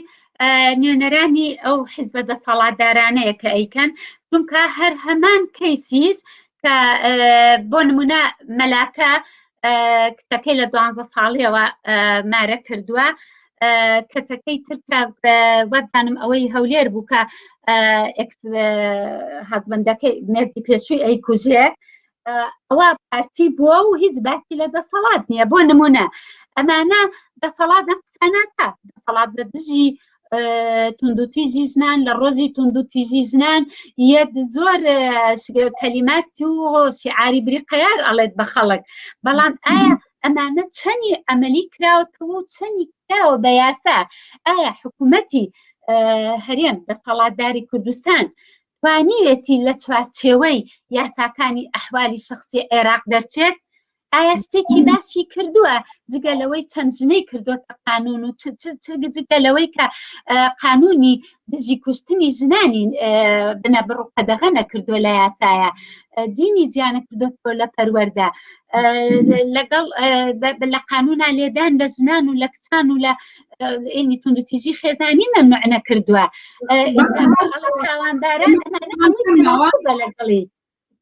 نوێنەرانی ئەو حیزبە دەسەڵاتدارانەیە کە ئەیکەن چونکە هەر هەمان کەیسیش کە بۆ نمونە مەلاکە کچەکەی لە 12 ساڵیەوە مارە کردووە کەسەکەی ترکە وەبزانم ئەوەی هەولێر بوو کە هەزبەندەکەی مێردی پێشووی ئەیکوژێ ئەوە پارتی بووە و هیچ باکی لە دەسەڵات نییە بۆ نمونە ئەمانە دەسەڵات ئەم قساناکە دەسەڵات بە دژی توندوتیژی ژنان لە ڕۆژی توندوتیژی ژنان یەک زۆر کەلیماتی و شیعاری بری قەیار ئەڵێت بە خەڵک بەڵام ئایا ئەمانە چەندی ئەمەلی کراوەتەوە و چەندی کراوە بە یاسا ئایا حکوومەتی هەرێم دەسەڵاتداری کوردستان توانیوێتی لە چوارچێوەی یاساکانی ئەحوالی شخصی عێراق دەرچێت ئایا شتێکی باشی کردووە جگەلەوەی چەند ژنەی کردوتە قانون و جگەلەوەی کە قانونی دژی کوشتنی ژنانی بنە بڕوقەدەغە نەکردووە لە یاسایە دینی جیانە کردوتەوە لە پەروەردە لەگەڵ لە قانونا لێدان لە ژنان و لە کچان و لە ئینی توندوتیژی خێزانی مەمنوع نەکردووە تاوانداران لەگەڵی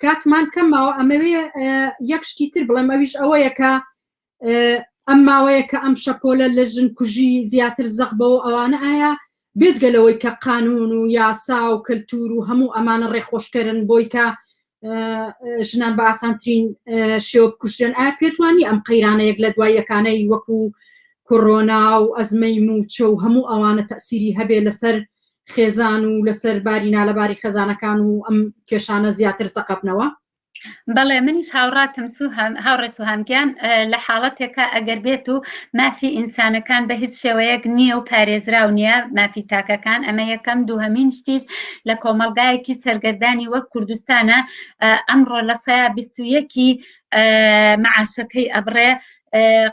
کاتمان کەمەوە ئەمەوێ یەک شتی تر بڵێم ئەویش ئەوەیە کە ئەم ماوەیە کە ئەم شەپۆلە لە ژن کوژی زیاتر زەق بەوە ئەوانە ئایا بێجگەلەوەی کە قانون و یاسا و کللتور و هەموو ئەمانە ڕێخۆشکردن بۆی کە ژنان بە ئاسانترین شێوە بکوژێن ئایا پێتوانی ئەم قەیرانە یەک لە دوای یەکانەی وەکو کۆڕۆنا و ئەزمەی موچە و هەموو ئەوانە تەسیری هەبێ لەسەر خێزان و لەسەر باری نالەباری خەزانەکان و ئەم کێشانە زیاتر سەقەبنەوە بەڵێ منیش هاوڕاتم هاوڕێ سوهامگیان لە حاڵەتێکە ئەگەر بێت و مافی ئینسانەکان بە هیچ شێوەیەک نییە و پارێزراو نییە مافی تاکەکان ئەمە یەکەم دووهەمین شتیش لە کۆمەلگایەکی سەرگەردانی وەک کوردستانە ئەمڕۆ لە 21 معاشەکەی ئەبڕێ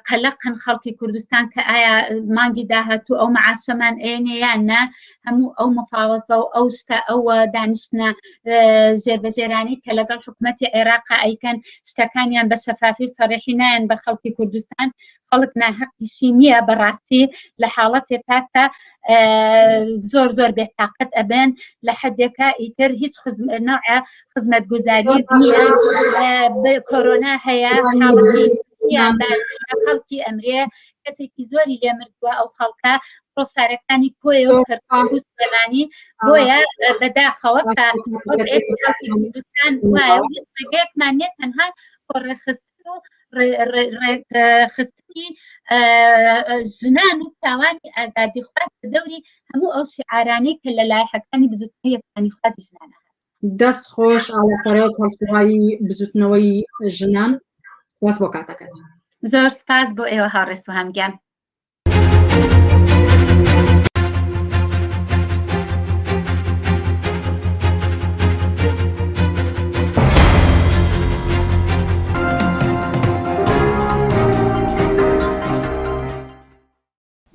قەلەقن خەڵکی کوردستان کە ئایا مانگی داهاتوو ئەو معاشەمان ئێنێ یان نا هەموو ئەو مفاوەزە و ئەو شتە ئەو دانیشتنە ژێربەجێرانی کە لەگەڵ حکوومەتی عێراقا ئەیکەن شتەکانیان بە شەفافی سەڕێحی نایەن بە خەڵکی کوردستان خەڵک ناحەقیشی نییە بەڕاستی لە حاڵەتێکا کە زۆر زۆر بێتاقەت ئەبێن لە حدێکە ئیتر هیچ نوعە خزمەتگوزاری کۆرۆنا هەیە یان خەڵکی ئەمرێ کەسێکی زۆری لێ مردووە ئەو خەڵکە پرۆسارەکانی کۆی و کردمانی بۆیە بەداخەوە کە خەڵکی کوردستان وایە ڕێگەیەکمان نێت تەنها خۆڕێخستن و ڕێخستنی ژنان و تاوانی ئازادی خواست دەوری هەموو ئەو شیعارانەی کە لە لایحەکانی بزوتنەوەی یەکانی خوازی ژنانە دەست خۆش ئاڵەپەرێت هەڵسوهایی بزوتنەوەی ژنان سپاس بۆ کاتەکەت زۆر سپاس بۆ ئێوە هاوڕێ سوهامگیان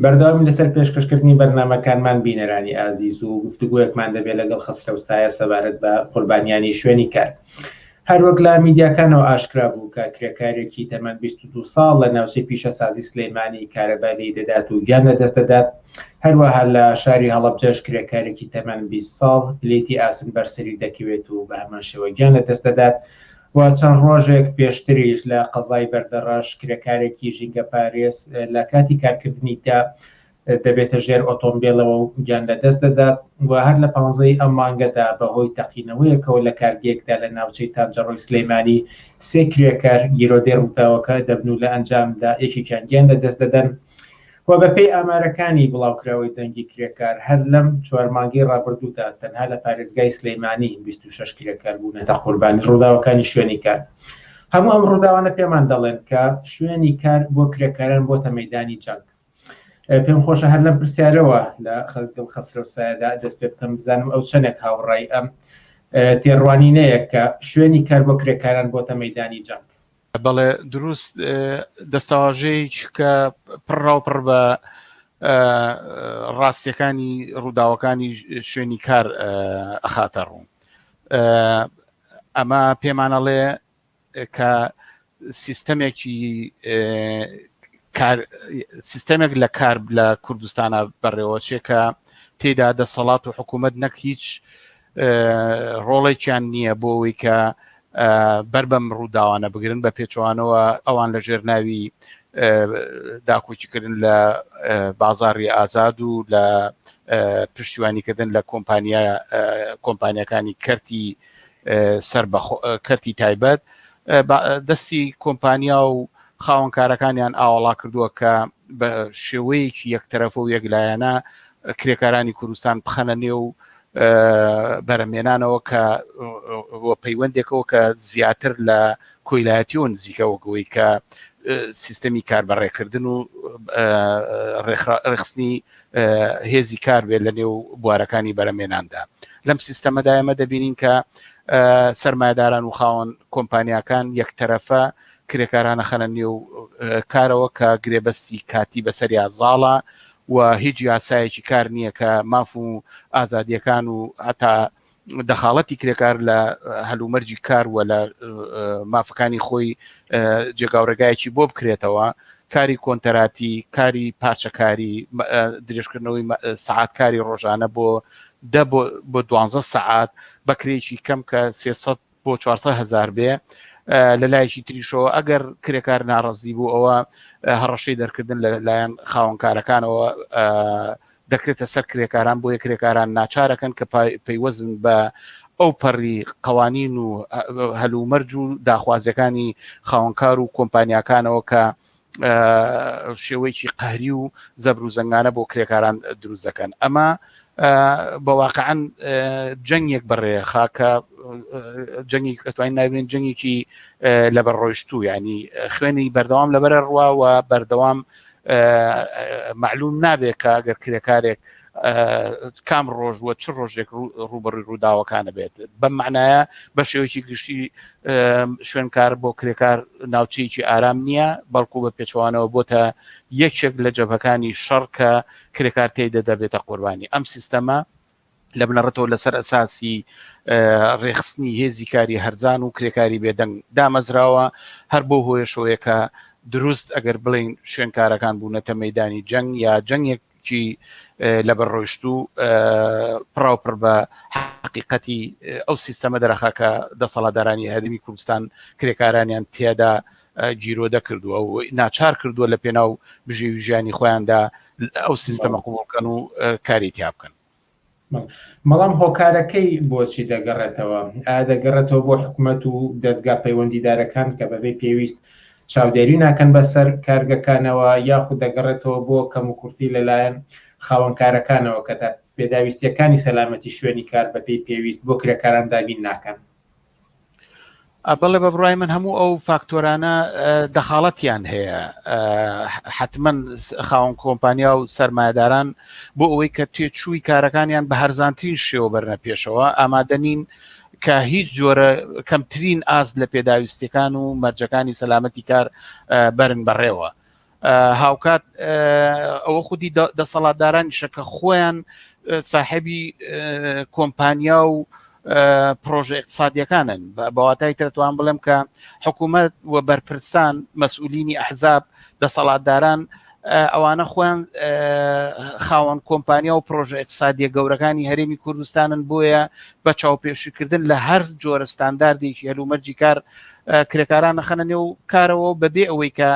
بەردەوامی لەسەر پێشکەشکردنی بەرنامەکانمان بینەرانی ئازیز و گفتوگویەکمان دەبێت لەگەڵ خسرە و سایە سەبارەت بە قوربانیانی شوێنی کار هەروەک لە میدیاکانەوە ئاشکرا بوو کە کرێکارێکی تەمەەن 22 ساڵ لە ناوچەی پیشەسازی سلەیمانی کارەبایی دەدات و گیان لەدەست دەدات هەروەها لە شاری هەڵەبجەش کرێکارێکی تەمەەن 20 ساڵ پلێتی ئاسن بەرسەری دەکەوێت و بە هەمان شێوە گیان لەدەست دەدات و چەند ڕۆژێک پێشتریش لە قەزای بەردەڕەش کرێکارێکی ژینگە پارێز لە کاتی کارکردنیدا دەبێتە ژێر ئۆتۆمبیلەوە و گیان لەدەست دەدات و هەر لە 15 ئەم مانگەدا بەهۆی تەقینەوەیەکەوە لە کارگێکدا لە ناوچەی تانجەڕۆی سلەیمانی 3 کرێکار گیرۆدێ ڕووداوەکە دەبن و لە ئەنجامدا یەکێکیان گیان لەدەست دەدەن و بەپێی ئامارەکانی بڵاوکراوەی دەنگی کرێکار هەر لەم 4 مانگی ڕابردوودا تەنها لە پارێزگای سلەیمانی 26 کرێکار بوونەتە قوربانی ڕووداوەکانی شوێنی کار هەموو ئەم ڕووداوانە پێمان دەڵێن کە شوێنی کار بۆ کرێکاران بۆتە مەیدانی جەنگ پێم خۆشە هەر لەم پرسیارەوە لە خەڵگەڵ خسرە و سایەدا دەست پێ بکەم بزانم ئەو چەندێک هاوڕای ئەم تێڕوانینەیە کە شوێنی کار بۆ کرێکاران بۆتە مەیدانی جەنگ بەڵێ دروست دەستەواژەیەک کە پڕاوپڕ بە ڕاستیەکانی ڕووداوەکانی شوێنی کار ئەخاتە ڕوو ئەمە پێمانەڵێ کە سیستەمێک لە کار لە کوردستانە بەڕێوەچێکە تێدا دەسەڵات و حکوومەت نەک هیچ ڕۆڵێکیان نییە بۆ ئەوەی کە بەر بەم ڕووداوانە بگرن بە پێچوانەوە ئەوان لە ژێرناوی داکۆچیکردن لە بازاڕی ئازاد و لە پشتیوانیکردن لە کۆمپانیەکانی کەرتی تایبەت دەستی کۆمپانیا و خاوەنکارەکانیان ئاوەڵا کردووە کە بە شێوەیەکی یەکتەرەفە و یەکلایەنە کرێکارانی کوردستان بخەنە نێو بەرەمێنانەوە کە پەیوەندێکەوە کە زیاتر لە کۆیلایەتیەوە نزیکەوەگەوەی کە سیستەمی کاربەڕێکردن و ڕێخستنی هێزی کار بێت لە نێو بوارەکانی بەرەمێناندا لەم سیستەمەدا ئێمە دەبینین کە سەرمایهداران و خاوەن کۆمپانیاکان یەکتەرەفە کرێکارانە خەنە نێو کارەوە کە گرێبەستی کاتی بەسەریا زاڵە و هیچ یاسایەکی کار نییە کە ماف و ئازادیەکان و هەتا دەخاڵەتی کرێکار لە هەلومەرجی کار و لە مافەکانی خۆی جێگاورەگایەکی بۆ بکرێتەوە کاری کۆنتەراتی کاری پارچەکاری درێژکردنەوەی سەعاتکاری ڕۆژانە بۆ 12 سەعات بەکرێکی کەم کە 300 بۆ 400 هزار بێ لە لایەکی تریشەوە ئەگەر کرێکار ناڕەزی بوو ئەوە هەڕەشەی دەرکردن لەلایەن خاوەنکارەکانەوە دەکرێتە سەر کرێکاران بۆ یە کرێکاران ناچارەکەن کە پەیوەزن بە ئەو پەڕی قوانین و هەلومەرج و داخوازیەکانی خاوەنکار و کۆمپانیاکانەوە کە شێوەیەکی قەهری و زەبر و زەنگانە بۆ کرێکاران دروست دەکەن ئەمە بەواقعەن جەنگێک بەڕێ خاکە جەنگی ئەتوانین نابێن جەنگێکی لەبەر ڕۆیشتوو ینی خوێنی بەردەوام لەبەرە ڕواوە بەردەوام معلوم نابێت کە ئەگەر کرێکارێک کام ڕۆژ وە چ ڕۆژێک ڕوبەڕووی ڕووداوەکانە بێت بەم معنایە بە شێوەیەکی گشتی شوێنکار بۆ کرێکار ناوچەیەکی ئارام نییە بەڵکو بە پێچوانەوە بۆتە یەکێک لە جەبهەکانی شەڕ کە کرێکار تێیدا دەبێتە قوربانی ئەم سیستەمە لە بنەڕەتەوە لەسەر ئەساسی ڕێخستنی هێزی کاری هەرزان و کرێکاری بێدەنگ دامەزراوە هەر بۆ هۆیشەوەیەکە دروست ئەگەر بڵین شوێنکارەکان بوونەتە مەیدانی جەنگ یا جەنگێکی لەبەر ڕۆیشتوو پڕاوپڕ بە حقیقەتی ئەو سیستەمە دەرەخاکە دەسەڵاتدارانی هەرێمی کوردستان کرێکارانیان تێدا گیرۆ دەکردووە و ناچار کردووە لە پێناو بژێوی ژیانی خۆیاندا ئەو سیستەمە قوبوڵکەن و کاری تیا بکەن. بەڵام هۆکارەکەی بۆچی دەگەڕێتەوە دەگەڕێتەوە بۆ حکوومەت و دەستگا پەیوەندیدارەکان کە بەبێ پێویست چاودێری ناکەن بەسەر کارگەکانەوە یاخود دەگەڕێتەوە بۆ کەم و کورتی لەلایەن خاوەنکارەکانەوە کە تا پێداویستیەکانی سەلامەتی شوێنی کار بەپێی پێویست بۆ کرێکاران دابین ناکەن. بەڵێ بە بڕای من هەموو ئەو فاکتۆرانە دەخاڵەتیان هەیە حتمما خاوەن کۆمپانیا و سەرمایه‌داران بۆ ئەوەی کە تێچووی کارەکانیان بە هەرزانترین شێوە بەرنە پێشەوە ئامادەنین کە هیچ جۆرە کەمترین ئاست لە پێداویستەکان و مەرجەکانی سەلامەتی کار بەرن بەڕێوە هاوکات ئەوە خودی دەسەڵاتدارانی شەکە خۆیان ساحێبی کۆمپانیا و پرۆژە اقتصادیەکانن بەواتای ترتوان بڵێم کە حکوومەت و بەرپرسان مەسئولینی ئەحزاب دەسەڵاتداران ئەوانە خۆیان خاوەن کۆمپانیا و پرۆژە اقتصادیە گەورەکانی هەرێمی کوردستانن بۆیە بە چاوپێشیکردن لە هەر جۆرە ستانداردێکی هەلومەرجی کار کرێکاران نەخەنە نێو کارەوە بەبێ ئەوەی کە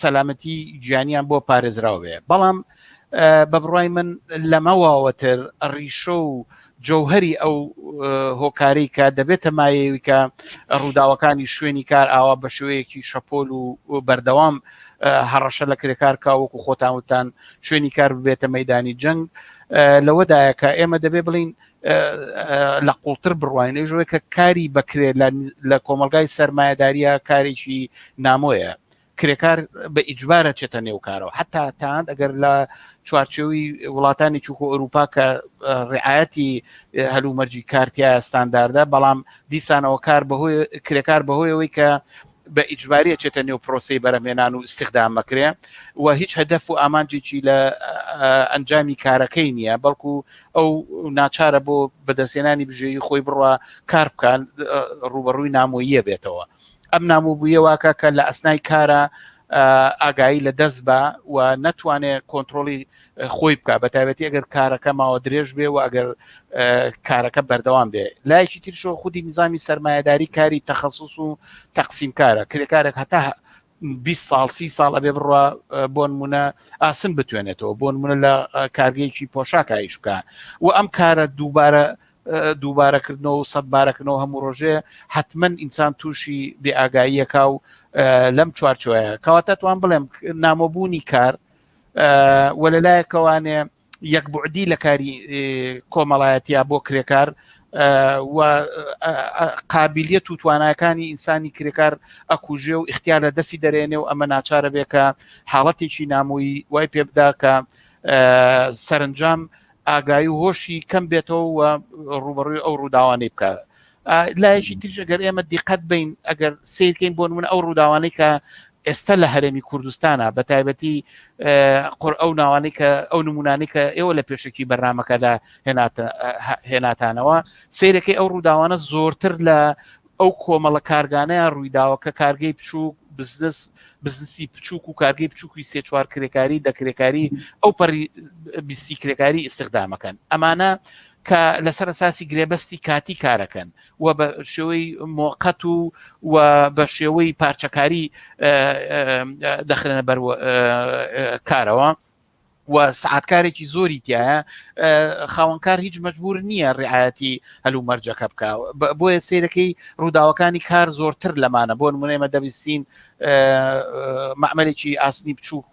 سەلامەتی گیانیان بۆ پارێزراوە بێ بەڵام بە بڕای من لەمەواوەتر ڕیشە و جەوهەری ئەو هۆکاری کە دەبێتە مایەوی کە ڕووداوەکانی شوێنی کار ئاوا بە شێوەیەکی شەپۆل و بەردەوام هەڕەشە لە کرێکار وەکو خۆتانوتان شوێنی کار ببێتە مەیدانی جەنگ لەوەدایە کە ئێمە دەبێ بڵین لە قوڵتر بڕواین ژۆی کە کاری بکرێت لە کۆمەلگای سەرمایه‌داریە کارێکی نامۆیە کرێکار بە ئیجبارە چێتە نێو کارەوە حتا تاند ئەگەر لە چوارچێوی وڵاتانی چووکۆ ئەوروپا کە ڕعایەتی هەلومەرجی کارتیایە ستانداردە بەڵام دیسانەوە کار کرێکار بەهۆیەوەی کە بە ئیجباریە چێتە نێو پرۆسی بەرەمێنان و استخدام مەکرێ و هیچ هەدەف و ئامانجێکی لە ئەنجامی کارەکەی نییە بەڵکو ئەو ناچارە بۆ بەدەستێنانی بژێوی خۆی بڕوا کار بکەن ڕوبەڕووی نامۆییە بێتەوە ئەم نامۆبوویە واکە کە لە ئەسنای کارە ئاگایی لە دەست بە و نەتوانێت کۆنتترۆلی خۆی بکە بە تایبەتی ئەگەر کارەکە ماوە درێژ بێ و ئەگەر کارەکە بەردەوام بێ لایەکی ترشەوە خودی نظامی سەرمایه‌داری کاری تەخەسوس و تەقسیم کارە کرێکارێک هەتا 20 ساڵ 30 ساڵ ئەبێ بڕوا بۆ نمونە ئاسن بتوێنێتەوە بۆ نمونە لە کارگەیەکی پۆشاک ئایش بکە و ئەم کارە دووبارەکردنەوە و سەدبارەکردنەوە هەموو ڕۆژێ حتمما ئینسان تووشی بێئاگاییەکە و لەم چوارچۆیە کەواتە توان بڵێم نامۆبوونی کار وەلەلایەکەوانێ یەکبعدی لە کاری کۆمەڵایەتیا بۆ کرێکار و قابلیەت و توانایەکانی ئینسانی کرێکار ئەکوژێ و اختیار لە دەستی دەرێنێ و ئەمە ناچارە بێ کە حاڵەتێکی نامۆیی وای پێ بدا کە سەرنجام ئاگایی و هۆشی کەم بێتەوە و ڕوبەڕووی ئەو ڕووداوانەی بکە لایەکی تریش ئەگەر ئێمە دیقەت بین ئەگەر سیرکەین بۆ نمونە ئەو ڕووداوانەی کە ئێستا لە هەرێمی کوردستانە بە تایبەتی ئەو ناوانەی کە ئەو نمونانەی کە ئێوە لە پێشکی بەرنامەکەدا هێناتانەوە سیرەکەی ئەو ڕووداوانە زۆرتر لە ئەو کۆمەڵە کارگانەیە ڕوویداوە کە کارگەی بچووک بزنسی بچووک و کارگەی بچووکی سێ چوار کرێکاری دەکرێکاری ئەو پەڕی بیستی کرێکاری ئیستخدامەکەن ئەمانە کە لەسەر ئەساسی گرێبەستی کاتی کارەکەن و بە شێوەی مۆقەت و بە شێوەی پارچەکاری دەخرێنە بەر کارەوە و سعاتکارێکی زۆری تایە خاوەنکار هیچ مەجبور نییە ڕعایەتی هەلوو مەرجەکە بکە بۆیە سیرەکەی ڕووداوەکانی کار زۆرتر لەمانە بۆ نمونەیمە دەبیستین معمەلێکی ئاسنی بچوو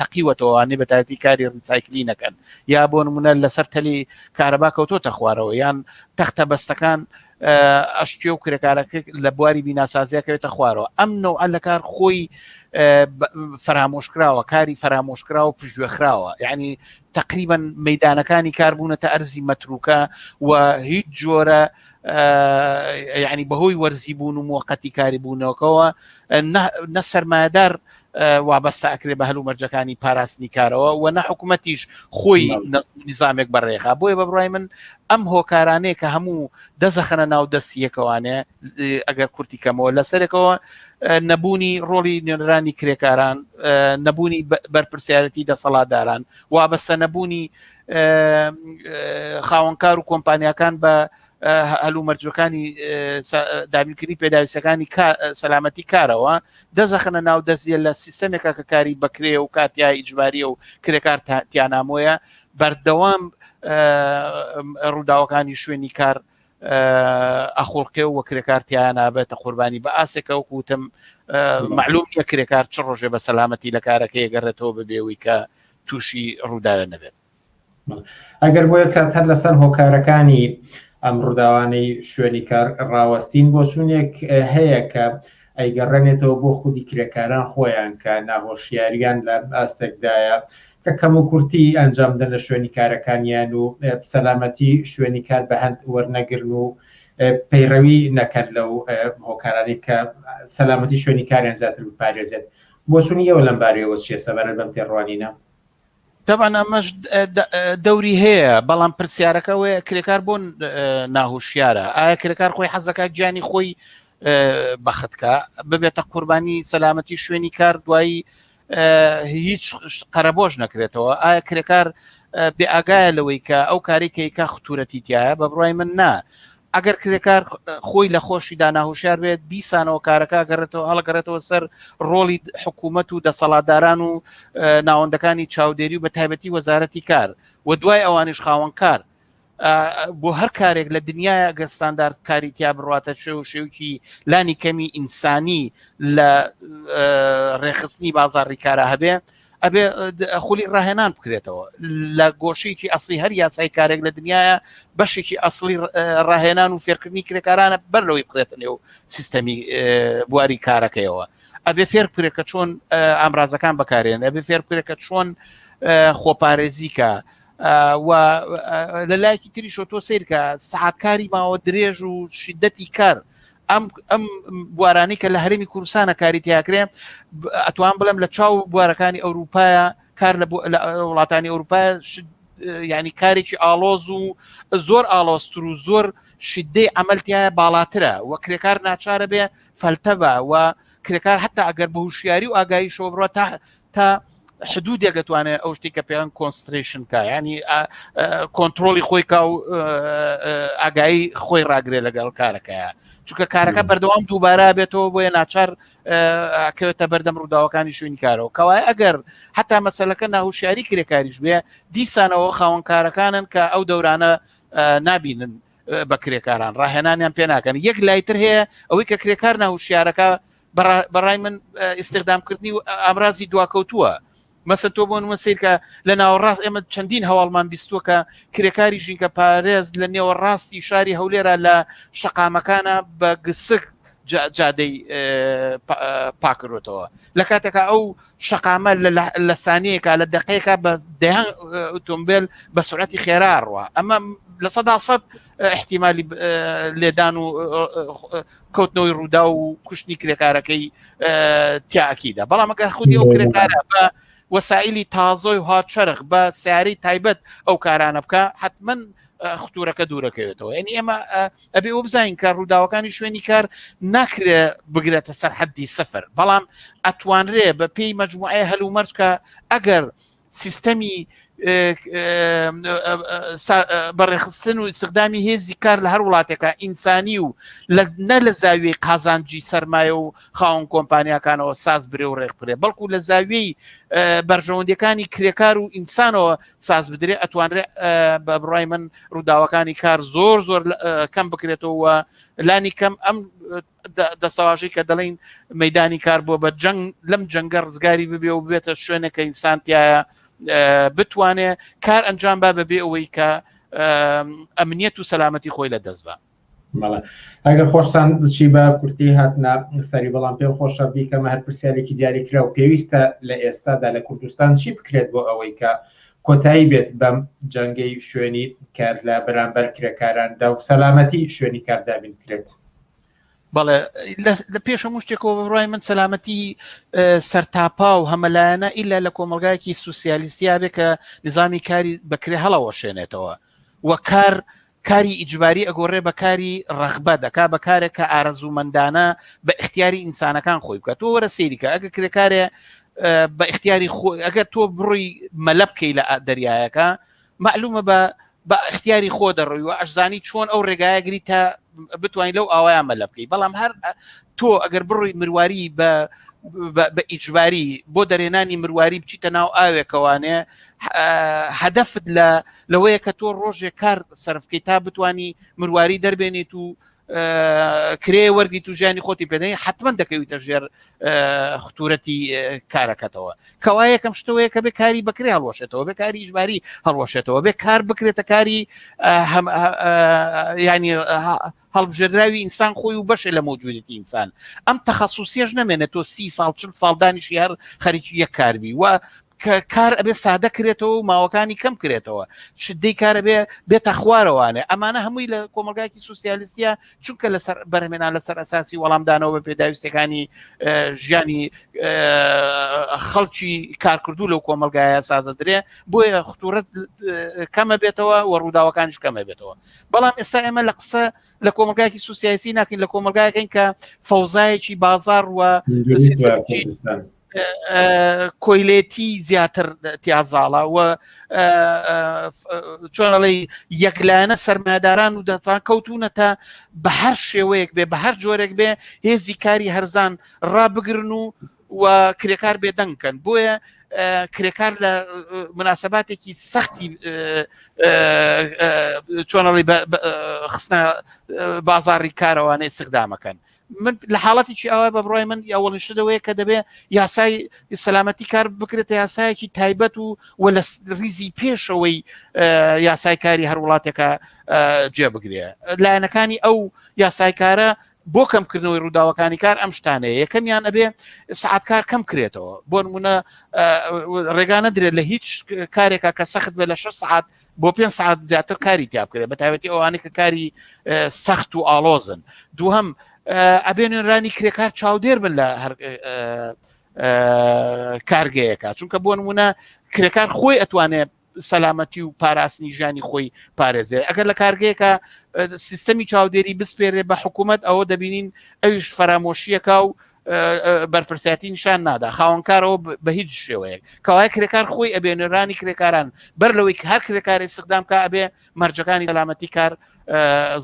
تەقیوەتەوەوانێ بەتایەتی کاری ڕیسایکلی نەکەن یا بۆ نمونە لەسەر تەلی کارەبا کەوتۆتە خوارەوە یان تەختە بەستەکان ئەشتێ و کرێکارەکە لە بواری بیناسازیەکەوێتە خوارەوە ئەم نەوعە لە کار خۆی فرامۆشکراوە کاری فرامۆشکراوە و پژوێخراوە یعنی تقریبا مەدانەکانی کاربوونەتە ئەرزی مەتروکە و هیچ جۆرە یعنی بەهۆی وەرزی بوون و موقەتی کاری بوونەوەکەوە نە سەرمایەدار وابەستە ئەکرێ بە هەلوو مەرجەکانی پاراستنی کارەوە و نە حکوومەتیش خۆی نیزامێک بەڕێخا بۆیە بە بڕای من ئەم هۆکارانەیە کە هەموو دەزەخەنە ناو دەستیەکەوانێ ئەگەر کورتی کەمەوە لەسەرێکەوە نەبوونی ڕۆڵی نوێنەرانی کرێکاران نەبوونی بەرپرسیارەتی دەسەڵاتداران وابەستە نەبوونی خاوەنکار و کۆمپانیاکان بە هەلوو مەرجەکانی دابینکردنی پێداویستەکانی سەلامەتی کارەوە دەزەخەنە ناو دەستیە لە سیستەمێکە کە کاری بەکرێ و کاتیا ئیجباریە و کرێکار تیانامۆیە بەردەوام ڕووداوەکانی شوێنی کار ئەخۆڵقێ و کرێکارتیان نابێتە قوربانی بە ئاسێکە وەکوتم معلوم نییە کرێکار چ ڕۆژێ بە سەلامەتی لە کارەکە گەڕێتەوە ببێەوەی کە تووشی ڕووداوە نەبێت ئەگەر بۆ یەکات هەر لەسەر هۆکارەکانی ئەم ڕووداوانەی شوێنی کار ڕاوەستین بۆ چوونێک هەیە کە ئەیگەڕێنێتەوە بۆ خودی کرێکاران خۆیان کە ناهۆشیاریان لە ئاستێکدایە کە کەم و کورتی ئەنجامدەن لە شوێنی کارەکانیان و سەلامەتی شوێنی کار بە هەند وەرنەگرن و پەیڕەوی نەکەن لەو هۆکارانی کە سەلامەتی شوێنی کاریان زیاتر بپارێزێت بۆ چوونی ئەوە لەم بارەوە چیە سەبارەت بەم تێڕوانینە طبعا ئەمەش دەوری هەیە بەڵام پرسیارەکەوەیە کرێکار بۆ ناهوشیارە ئایا کرێکار خۆی حەزەکە گیانی خۆی بەختکە ببێتە قوربانی سەلامەتی شوێنی کار دوایی هیچ قەرەبۆش نەکرێتەوە ئایا کرێکار بێ ئاگایە لەوەی کە ئەو کارێکیکە خوتورەتی تایە بە بڕای من نا ئەگەر کرێکار خۆی لە خۆشیدا ناهوشیار بێت دیسانەوە کارەکە هەڵگەڕێتەوە سەر ڕۆڵی حکوومەت و دەسەڵاتداران و ناوەندەکانی چاودێری و بە تایبەتی وەزارەتی کار و دوای ئەوانش خاوەنکار بۆ هەر کارێک لە دنیای گەستاندار کاری تیا بڕاتە شێوکی لانی کەمی ئینسانی لە ڕێخستنی بازاڕی کارە هەبێ ئەبێ خولی ڕاهێنان بکرێتەوە لە گۆشەیەکی ئەسڵی هەر یاسای کارێک لە دنیاە بەشێکی ئەسڵی ڕاهێنان و فێرکردنی کرێکارانە بەرلەوەی بکرێتە نێو سیستەمی بواری کارەکەیەوە ئەبێ فێر بکرێت کە چۆن ئامرازەکان بەکارێن ئەبێ فێر بکرێت کە چۆن خۆپارێزیکە و لە لایەکی تریشۆ تۆ سیرکە سعاتکاری ماوە درێژ و شیدەتی کار ئەم بوارانی کە لە هەرێمی کوردستانە کاری تیاکرێ ئەتوان بڵێم لە چاو بوارەکانی ئەوروپایە کار لە وڵاتانی ئەوروپای یعنی کارێکی ئالۆز و زۆر ئالۆستر و زۆر شیدەی عملتیایە باڵاترە و کرێکار ناچارە بێ فەلتەبە و کرێکار حتا ئەگەر بە هوشیاری و ئاگایی شۆ بڕوە تا حدودێک دەتوانێت ئەو شتێک کە پێیان کۆنستریشن کە ینی کۆنتترۆلی خۆی کا و ئاگایی خۆی ڕاگرێ لەگەڵ کارەکەیە چونکە کارەکە بەردەوام دووبارە بێتەوە بۆیە ناچار کەوێتە بەردەم ڕووداوەکانی شوێنی کارەوە کەوای ئەگەر حتا مەسەلەکە ناهوشیاری کرێکاریش بێ دیسانەوە خاوەنکارەکانن کە ئەو دەورانە نابینن بە کرێکاران ڕاهێنانیان پێ ناکەن یەک لایتر هەیە ئەوەی کە کرێکار ناهوشیارەکە بەڕای من ئیستخدامکردنی و ئامرازی دواکەوتووە مەسە تۆ بۆ نمە سیرکە لە ناوەڕاست ئێمە چەندین هەواڵمان بیستووە کە کرێکاری ژینکە پارێز لە نێوە ڕاستی شاری هەولێرە لە شەقامەکانە بە گسک جادەی پاکردەوە لە کاتێکە ئەو شەقامە لە سانەیەکە لە دقەیەکە بە دەیان ئۆتۆمبیل بە سرعەتی خێرا ڕوە ئەمە لە 100% احتیمالی لێدان و کەوتنەوەی ڕوودا و کوشتنی کرێکارەکەی تیاکیدا بەڵام ئەگەر خودی ئەو کرێکارە بە وەسائلی تازۆی هاتشەرخ بە سیارەی تایبەت ئەو کارانە بکە حتمما خوتورەکە دوورەکەوێتەوە یعنی ئێمە ئەبێ ئەو بزانین کە ڕووداوەکانی شوێنی کار ناکرێ بگرێتە سەر حەدی سەفر بەڵام ئەتوانرێ بە پێی مەجموعەیە هەلومەرج کە ئەگەر سیستەمی بەڕێخستن و استخدامی هێزی کار لە هەر وڵاتێکە ئینسانی و نە لە زاویەی قازانجی سەرمایە و خاوەن کۆمپانیاکانەوە ساز برێ و ڕێک برێ، بەڵکو لە زاویەی بەرژەوەندەکانی کرێکار و ئینسانەوە ساز بدرێ ئەتوانرێ بە بڕای من ڕووداوەکانی کار زۆر زۆر کەم بکرێتەوە لانی کەم ئەم دەسەواژەی کە دەڵێن مەدانی کار بۆ بە جەنگ لەم جەنگە ڕزگاری ببێ و بێتە شوێنێکە ئینسانتیایە بتوانێت کار ئەنجام با بەبێ ئەوەی کە ئەمنیەت و سەلامەتی خۆی لە دەست بە. ئەگەر خۆشتان بچی بە کورتی هاتنە سەری، بەڵام پێم خۆشە بیکەمە هەر پرسیارێکی دیاریکرا و پێویستە لە ئێستادا لە کوردستان چی بکرێت بۆ ئەوەی کە کۆتایی بێت بەم جەنگەی شوێنی کار لە بەرامبەر کرێکاراندا و سەلامەتی شوێنی کاردابین بکرێت؟ بەڵێ لە پێش هەموو شتێکەوە بەڕای من سەلامەتی سەرتاپا و هەمەلایەنە ئیلا لە کۆمەلگایەکی سوسیالیستیا بێ کە نظامی کاری بەکرێ هەڵەوەشێنێتەوە و کاری ئیجباری ئەگۆڕێ بە کاری ڕەغبە دەکا بە کارێک کە ئارەزوومەندانە بە اختیاری ئینسانەکان خۆی بکات. تۆ وەرە سێریکە ئەگە کرێکارێ بە اختیاری خۆی ئەگەر تۆ بڕووی مەلە بکەی لە دەریایەکە معلومە بە اختیاری خۆ دەڕۆی و ئەشزانی چۆن ئەو ڕێگایەگری تا بتوانین لەو ئاوایان مەلە بکەی، بەڵام هەر تۆ ئەگەر بڕووی مرواری بە ئیجباری بۆ دەرێنانی مرواری بچیتە ناو ئاوێکەوانێ هەدەفت لەوەیە کە تۆ ڕۆژێک کار سەرفکەی تا بتانی مرواری دەربێنێت و کرێ وەرگیت و ژیانی خۆتی پێدەنی حتمما دەکەویتە ژێر خطورەتی کارەکەتەوە. کەوا یەکەم شتەوەیە کە بێ کاری بەکرێ هەڵوەشێتەوە، بێ کاری ئیجباری هەڵوەشێتەوە، بێ کار بکرێتە کاری ینی هەڵبژێراوی ئینسان خۆی و بەشێ لە مەوجودیەتی ئینسان. ئەم تەخەسوسیەش نامێنێت تۆ 30 ساڵ 40 ساڵ دانیشی هەر خەریکی یەک کاربی و کار ئەبێ سادە کرێتەوە و ماوەکانی کەم کرێتەوە، شدەی کارە بێتە خوارەوانێ. ئەمانە هەمووی لە کۆمەلگایەکی سوسیالیستیە چونکە لەسەر بەرهمێنان لەسەر ئەساسی وەڵامدانەوە بە پێداویستەکانی ژیانی خەڵکی کارکردوو لەو کۆمەلگایە سازە درێ بۆیە خطورەت کەمە بێتەوە و ڕووداوەکانش کەمە بێتەوە. بەڵام ئێستا ئێمە لە قسە لە کۆمەلگایەکی سوسیالیستی ناکەین، لە کۆمەلگایەکەین کە فەوزایەکی بازار و کۆیلێتی زیاتر تیازاڵە و چۆنەڵی یەکلایەنە سەرمایه‌داران و دەچان کەوتونەتە بە هەر شێوەیەک بێ بە هەر جۆرێک بێ هێزی کاری هەرزان ڕابگرن و کرێکار بێدەنگکەن. بۆیە کرێکار لە مناسباتێکی سەختی چۆنەڵی خستنە بازاڕی کارەوانەی استخدامەکەن. من لە حاڵەتێکی ئەوە بە بڕای من ئەوەڵین شتەوەیە کە دەبێ یاسای سەلامەتی کار بکرێتە یاسایەکی تایبەت و لە ریزی پێشەوەی یاسای کاری هەر وڵاتێکە جێبگرێ. لایەنەکانی ئەو یاسای کارە بۆ کەمکردنەوەی ڕووداوەکانی کار ئەم شتانەیە. یەکەمیان ئەبێ سعات کار کەم کرێتەوە، بۆ نمونە ڕێگانە درێت لە هیچ کارێکە کە سەخت بێ لە 6 سعات بۆ 5 سعات زیاتر کاری تیا بکرێت، بە تایبەتی ئەوانەی کە کاری سەخت و ئاڵۆزن. دووهەم ئەبێنێنرانی کرێکار چاودێر بن لە هەر کارگەیەکە، چونکە بۆ نمونە کرێکار خۆی ئەتوانێت سەلامەتی و پاراستنی ژیانی خۆی پارێزێ. ئەگەر لە کارگەیەکە سیستەمی چاودێری بسپێرێ بە حکوومەت ئەوە دەبینین ئەویش فەرامۆشیەکە و بەرپرسیاتی نیشان نادا، خاوەنکارەوە بە هیچ شێوەیەک. کەوایە کرێکار خۆی ئەبێنێرانی کرێکاران بەر لەوەی کە هەر کرێکاری استخدام کە ئەبێ مەرجەکانی سەلامەتی کار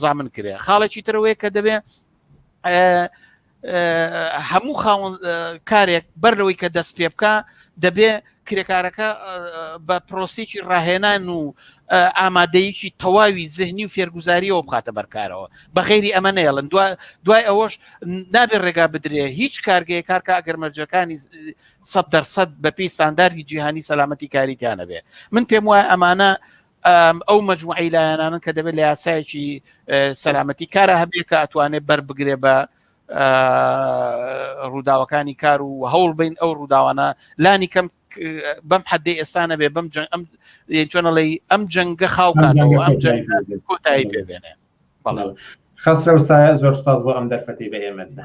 زامن کرێ. خاڵێکی ترەوەیە کە دەبێ هەموو خاوەن کارێک بەر لەوەی کە دەست پێ بکە دەبێ کرێکارەکە بە پرۆسێکی ڕاهێنان و ئامادەیەکی تەواوی زهنی و فێرگوزاریەوە بخاتە بەرکارەوە. بەغێری ئەمە نێڵن دوای ئەوەش نابێت ڕێگا بدرێ هیچ کارگەیە کارکە ئەگەر مەرجەکانی 100% بە پێی ستانداردی جیهانی سەلامەتی کاریتیانە بێ. من پێم وایە ئەمانە ئەو مەجموعی لایەنانن کە دەبێت لە یاسایەکی سەلامەتی کارە هەبێ کە ئەتوانێت بەربگرێ بە ڕووداوەکانی کار و هەوڵ بین ئەو ڕووداوانە لانی کەم بەم حەدەی ئێستانە بێ بەم چۆنەڵی ئەم جەنگە خاوکاتەوە ئەم جەنگە کۆتایی پێبێنێ. خەسرە و سایە زۆر سپاس بۆ ئەم دەرفەتی بە ئێمەدا.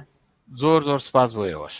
زۆر سپاس بۆ ئێوەش.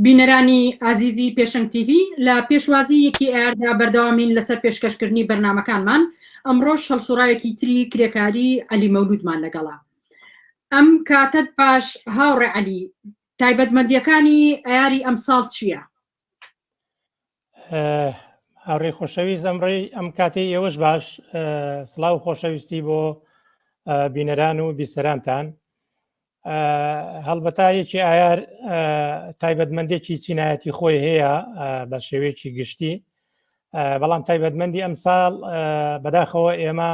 بینەرانی ئازیزی پێشنگ TV لە پێشوازی یەکی ئاردا بەردەوامین لەسەر پێشکەشکردنی بەرنامەکانمان ئەمڕۆ هەڵسوڕایەکی تری کرێکاری عەلی مەولودمان لەگەڵا. ئەم کاتت پاش هاوڕێ عەلی تایبەتمەندیەکانی ئایاری ئەمساڵ چییە؟ هاوڕێی خۆشەویست ئەم کاتەی ئێوەش باش سڵاو خۆشەویستی بۆ بینەران و بیسەرانتان. هەڵبەتا یەکی ئایار تایبەتمەندێکی چینایەتی خۆی هەیە بە شێوەیەکی گشتی، بەڵام تایبەتمەندی ئەم ساڵ بەداخەوە ئێمە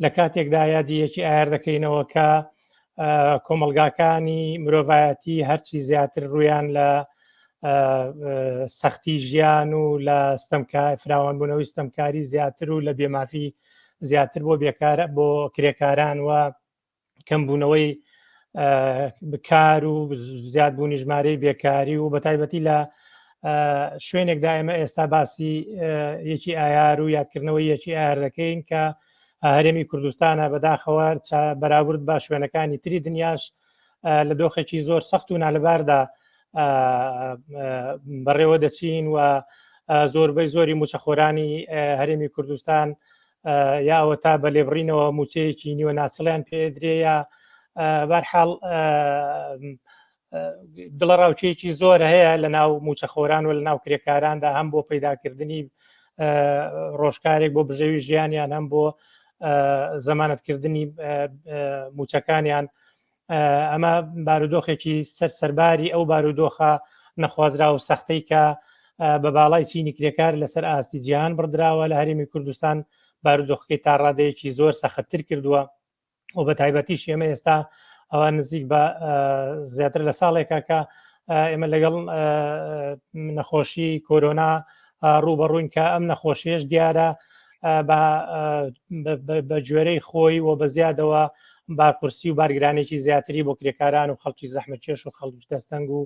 لە کاتێکدا یادی یەکی ئایار دەکەینەوە کە کۆمەلگاکانی مرۆڤایەتی هەرچی زیاتر ڕویان لە سەختی ژیان و لە فراوانبوونەوەی ستەمکاری زیاتر و لە بێمافی زیاتر بۆ کرێکاران و کەمبوونەوەی بکار و زیادبوونی ژمارەی بێکاری و بە تایبەتی لە شوێنێکدا ئێمە ئێستا باسی یەکی ئایار و یادکردنەوەی یەکی ئایار دەکەین کە هەرێمی کوردستانە بەداخەوە بەراورد بە شوێنەکانی تری دنیاش لە دۆخێکی زۆر سەخت و نالەباردا بەڕێوە دەچین و زۆربەی زۆری موچەخۆرانی هەرێمی کوردستان یاوە تا بە لێبڕینەوە موچەیەکی نیوە ناچڵیان پێدرێ یا بەرحاڵ دڵە ڕاوچەیەکی زۆر هەیە لە ناو موچەخۆران و لە ناو کرێکاراندا هەم بۆ پەیداکردنی ڕۆژکارێک بۆ بژێوی ژیانیان هەم بۆ زەمانەتکردنی موچەکانیان. ئەمە بارودۆخێکی سەرباری ئەو بارودۆخە نەخوازرا و سەختەی کە بە باڵای چینی کرێکار لەسەر ئاستی جیهان بڕدراوە لە هەرێمی کوردستان بارودۆخەکەی تا ڕادەیەکی زۆر سەختتر کردووە و بە تایبەتیش ئێمە ئێستا ئەوە نزیک بە زیاتر لە ساڵێکە کە ئێمە لەگەڵ نەخۆشی کۆرۆنا ڕوبەڕووین کە ئەم نەخۆشیش دیارە بە گوێرەی خۆی و بە زیادەوە باکورسی و بارگرانێکی زیاتری بۆ کرێکاران و خەڵکی زەحمەتکێش و خەڵکی دەستەنگ و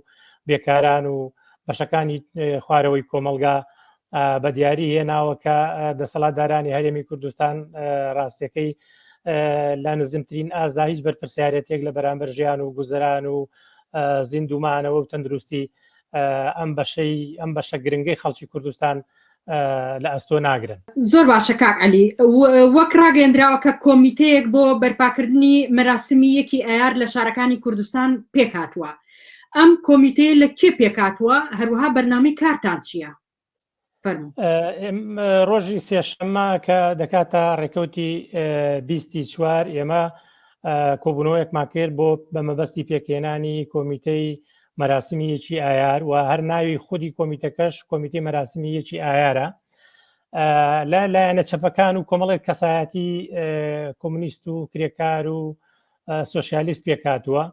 بێکاران و بەشەکانی خوارەوەی کۆمەلگا بە دیاری هێناوە کە دەسەڵاتدارانی هەرێمی کوردستان ڕاستیەکەی لە نزمترین ئازدا هیچ بەرپرسیارەتێک لە بەرامبەر ژیان و گوزەران و زیندومانەوە و تەندروستی ئەم بەشە گرنگەی خەڵکی کوردستان لە ئەستۆ ناگرن. زۆر باشە کاک عەلی، وەک ڕاگەیەندراوە کە کۆمیتەیەک بۆ بەرپاکردنی مەراسمی یەکی ئایار لە شارەکانی کوردستان پێکاتوە. ئەم کۆمیتەیە لە کێ پێکاتوە؟ هەروەها بەرنامەی کارتان چییە؟ ڕۆژی سێشەممە کە دەکاتە ڕێکەوتی 24 ئێمە کۆبوونەوەیەکمان کرد بۆ بە مەبەستی پێکهێنانی کۆمیتەی مەراسمی یەکی ئایار و هەر ناوی خودی کۆمیتەکەش کۆمیتەی مەراسمی یەکی ئایارە. لە لایەنە چەپەکان و کۆمەڵێک کەسایەتی کۆمونیست و کرێکار و سۆشیالیست پێکاتووە.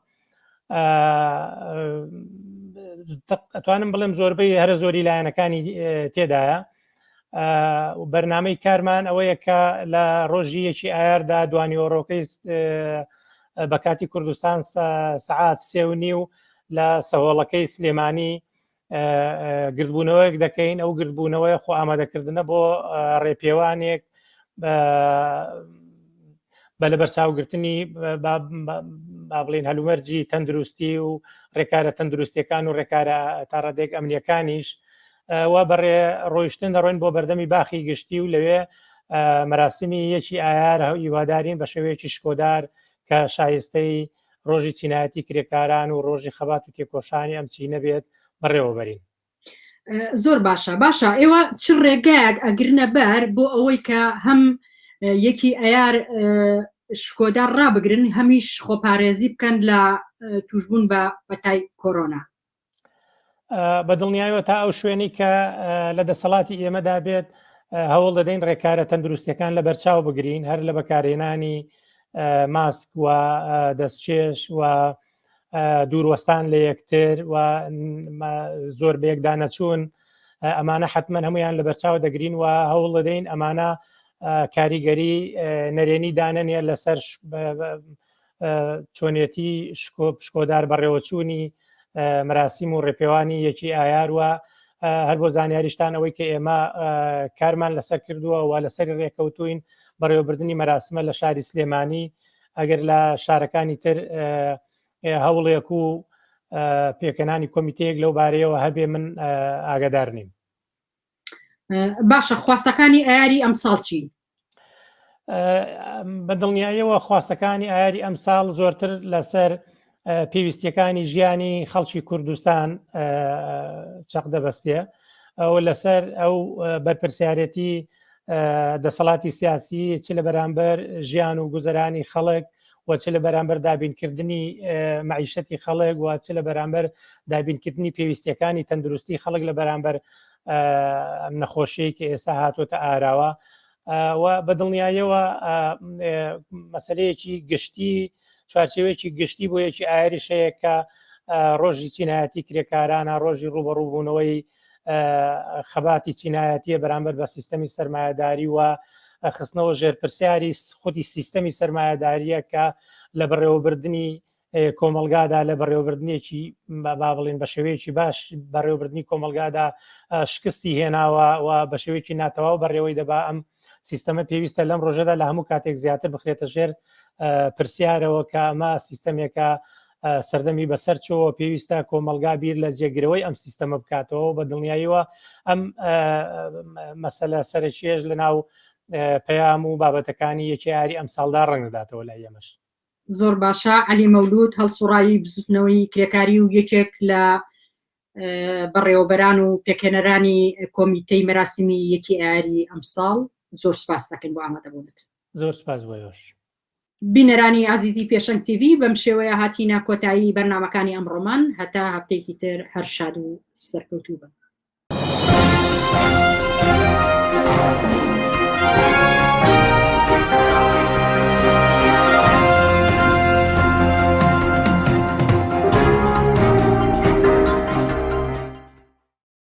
ئەتوانم بڵێم زۆربەی هەرە زۆری لایەنەکانی تێدایە. بەرنامەی کارمان ئەوەیە کە لە ڕۆژی یەکی ئایاردا دوانیۆڕۆکەی بە کاتی کوردستان سەعات 3:30 لە سەهۆڵەکەی سلێمانی گردبوونەوەیەک دەکەین. ئەو گردبوونەوەی خۆ ئامادەکردنە بۆ ڕێپێوانێک بە لە بەرچاوگرتنی با بڵێن هەلومەرجی تەندروستی و ڕێکارە تەندروستیەکان و ڕێکارە تا ڕادێک ئەمنیەکانیش وا بەڕێ ڕۆیشتن دەڕۆین بۆ بەردەمی باخی گشتی و لەوێ مەراسمی یەکی ئایار هیوادارین بە شێوەیەکی شکۆدار کە شایستەی ڕۆژی چینایەتی کرێکاران و ڕۆژی خەبات و تێکۆشانی ئەم چینە بێت بەڕێوەبەرین. زۆر باشە. ئێوە چ ڕێگایەک ئەگرنە بەر بۆ ئەوەی کە هەم یەکی ئایار شکۆدار ڕابگرن هەمیش خۆپارێزی بکەن لە توشبوون بە بەتای کۆرۆنا؟ بەدڵنیایەوە تا ئەو شوێنی کە لە دەسەڵاتی ئێمەدا بێت هەوڵ دەدەین ڕێکارە تەندروستیەکان لە بەرچاو بگرین، هەر لە بەکارهێنانی ماسک و دەستچێش و دووروەستان لە یەکتر و زۆر بەیەکدا نەچوون، ئەمانە حتمما هەمویان لە بەرچاو دەگرین و هەوڵ دەدەین ئەمانە کاریگەری نەرێنی دانەنیە لەسەر چۆنیەتی شکۆدار بەڕێوەچوونی مەراسیم و ڕێپێوانی یەکی ئایار وە هەر بۆ زانیاریشتان ئەوەی کە ئێمە کارمان لەسەر کردووە و لەسەری ڕێکەوتوین بەڕێوەبردننی مەراسمە لە شاری سلێمانی. ئەگەر لە شارەکانی تر هەوڵێک و پێکەنانی کۆمیتەیەک لەو بارەیەوە هەبێ من ئاگادار نیم. باشە خواستەکانی ئایاری ئەمساڵ چی؟ بەدڵنیاییەوە خواستەکانی ئایاری ئەمساڵ زۆرتر لەسەر پێویستیەکانی ژیانی خەڵکی کوردستان چەق دەبەستێ ئەو لەسەر ئەو بەرپرسیارەتی دەسەڵاتی سیاسی چ لە بەرامبەر ژیان و گوزەرانی خەڵک و چ لە بەرامبەر دابینکردنی معیشەتی خەڵک و چ لە بەرامبەر دابینکردنی پێویستیەکانی تەندروستی خەڵک لە بەرامبەر نەخۆشیەیەکی ئێستا هاتوۆتە ئاراوە و بەدڵنیاییەوە مەسلەیەکی گشتی چارچێوەیەکی گشتی بۆ یەکی ئایریشەیە کە ڕۆژی چینایەتی کرێکارانە ڕۆژی ڕوبەڕووبوونەوەی خەباتی چینایەتیە بەرامبەر بە سیستەمی سەرمایه‌داری و خستنەوە ژێرپرسیاری خودی سیستەمی سەرمایه‌داریە کە لە بەڕێوەبردننی کۆمەلگادا لە بەڕێوەبردنێکی با بڵێن بە شێوەیەکی باش بەڕێوەبردننی کۆمەلگادا شکستی هێناوە و بە شێوەیەکی ناتەواو بەڕێوەی دەبا ئەم سیستەمە پێویستە لەم ڕۆژەدا لە هەموو کاتێک زیاتر بخرێتە ژێر پرسیارەوە کە ئەمە سیستەمێکە سەردەمی بەسەرچەوە پێویستە کۆمەلگا بیر لە جێگرەوەی ئەم سیستەمە بکاتەوە بە دڵنیاییەوە ئەم مەسەلە سەرچێژ لە ناو پەیام و بابەتەکانی یەکی یاری ئەم ساڵدا ڕەنگداتەوە لای ئێمەش. زۆر باشە عەلی مەولود هەڵسوڕایی بزوتنەوەی کرێکاری و یەکێک لە بەڕێوەبەران و پێکەنەرانی کۆمیتەی مەراسیمی یەکی یاری ئەم ساڵ زۆر سپاس دەکەین بۆ ئامادەبوونت. زۆر سپاس بۆیەش. بینەرانی عزیزی پێشەنگ تیڤی بەم شێوەیە هاتینە کۆتایی بەرنامەکانی ئەمڕۆمان هەتا هەفتەیەکی تر هەر شاد و سەرکەوتوو بن.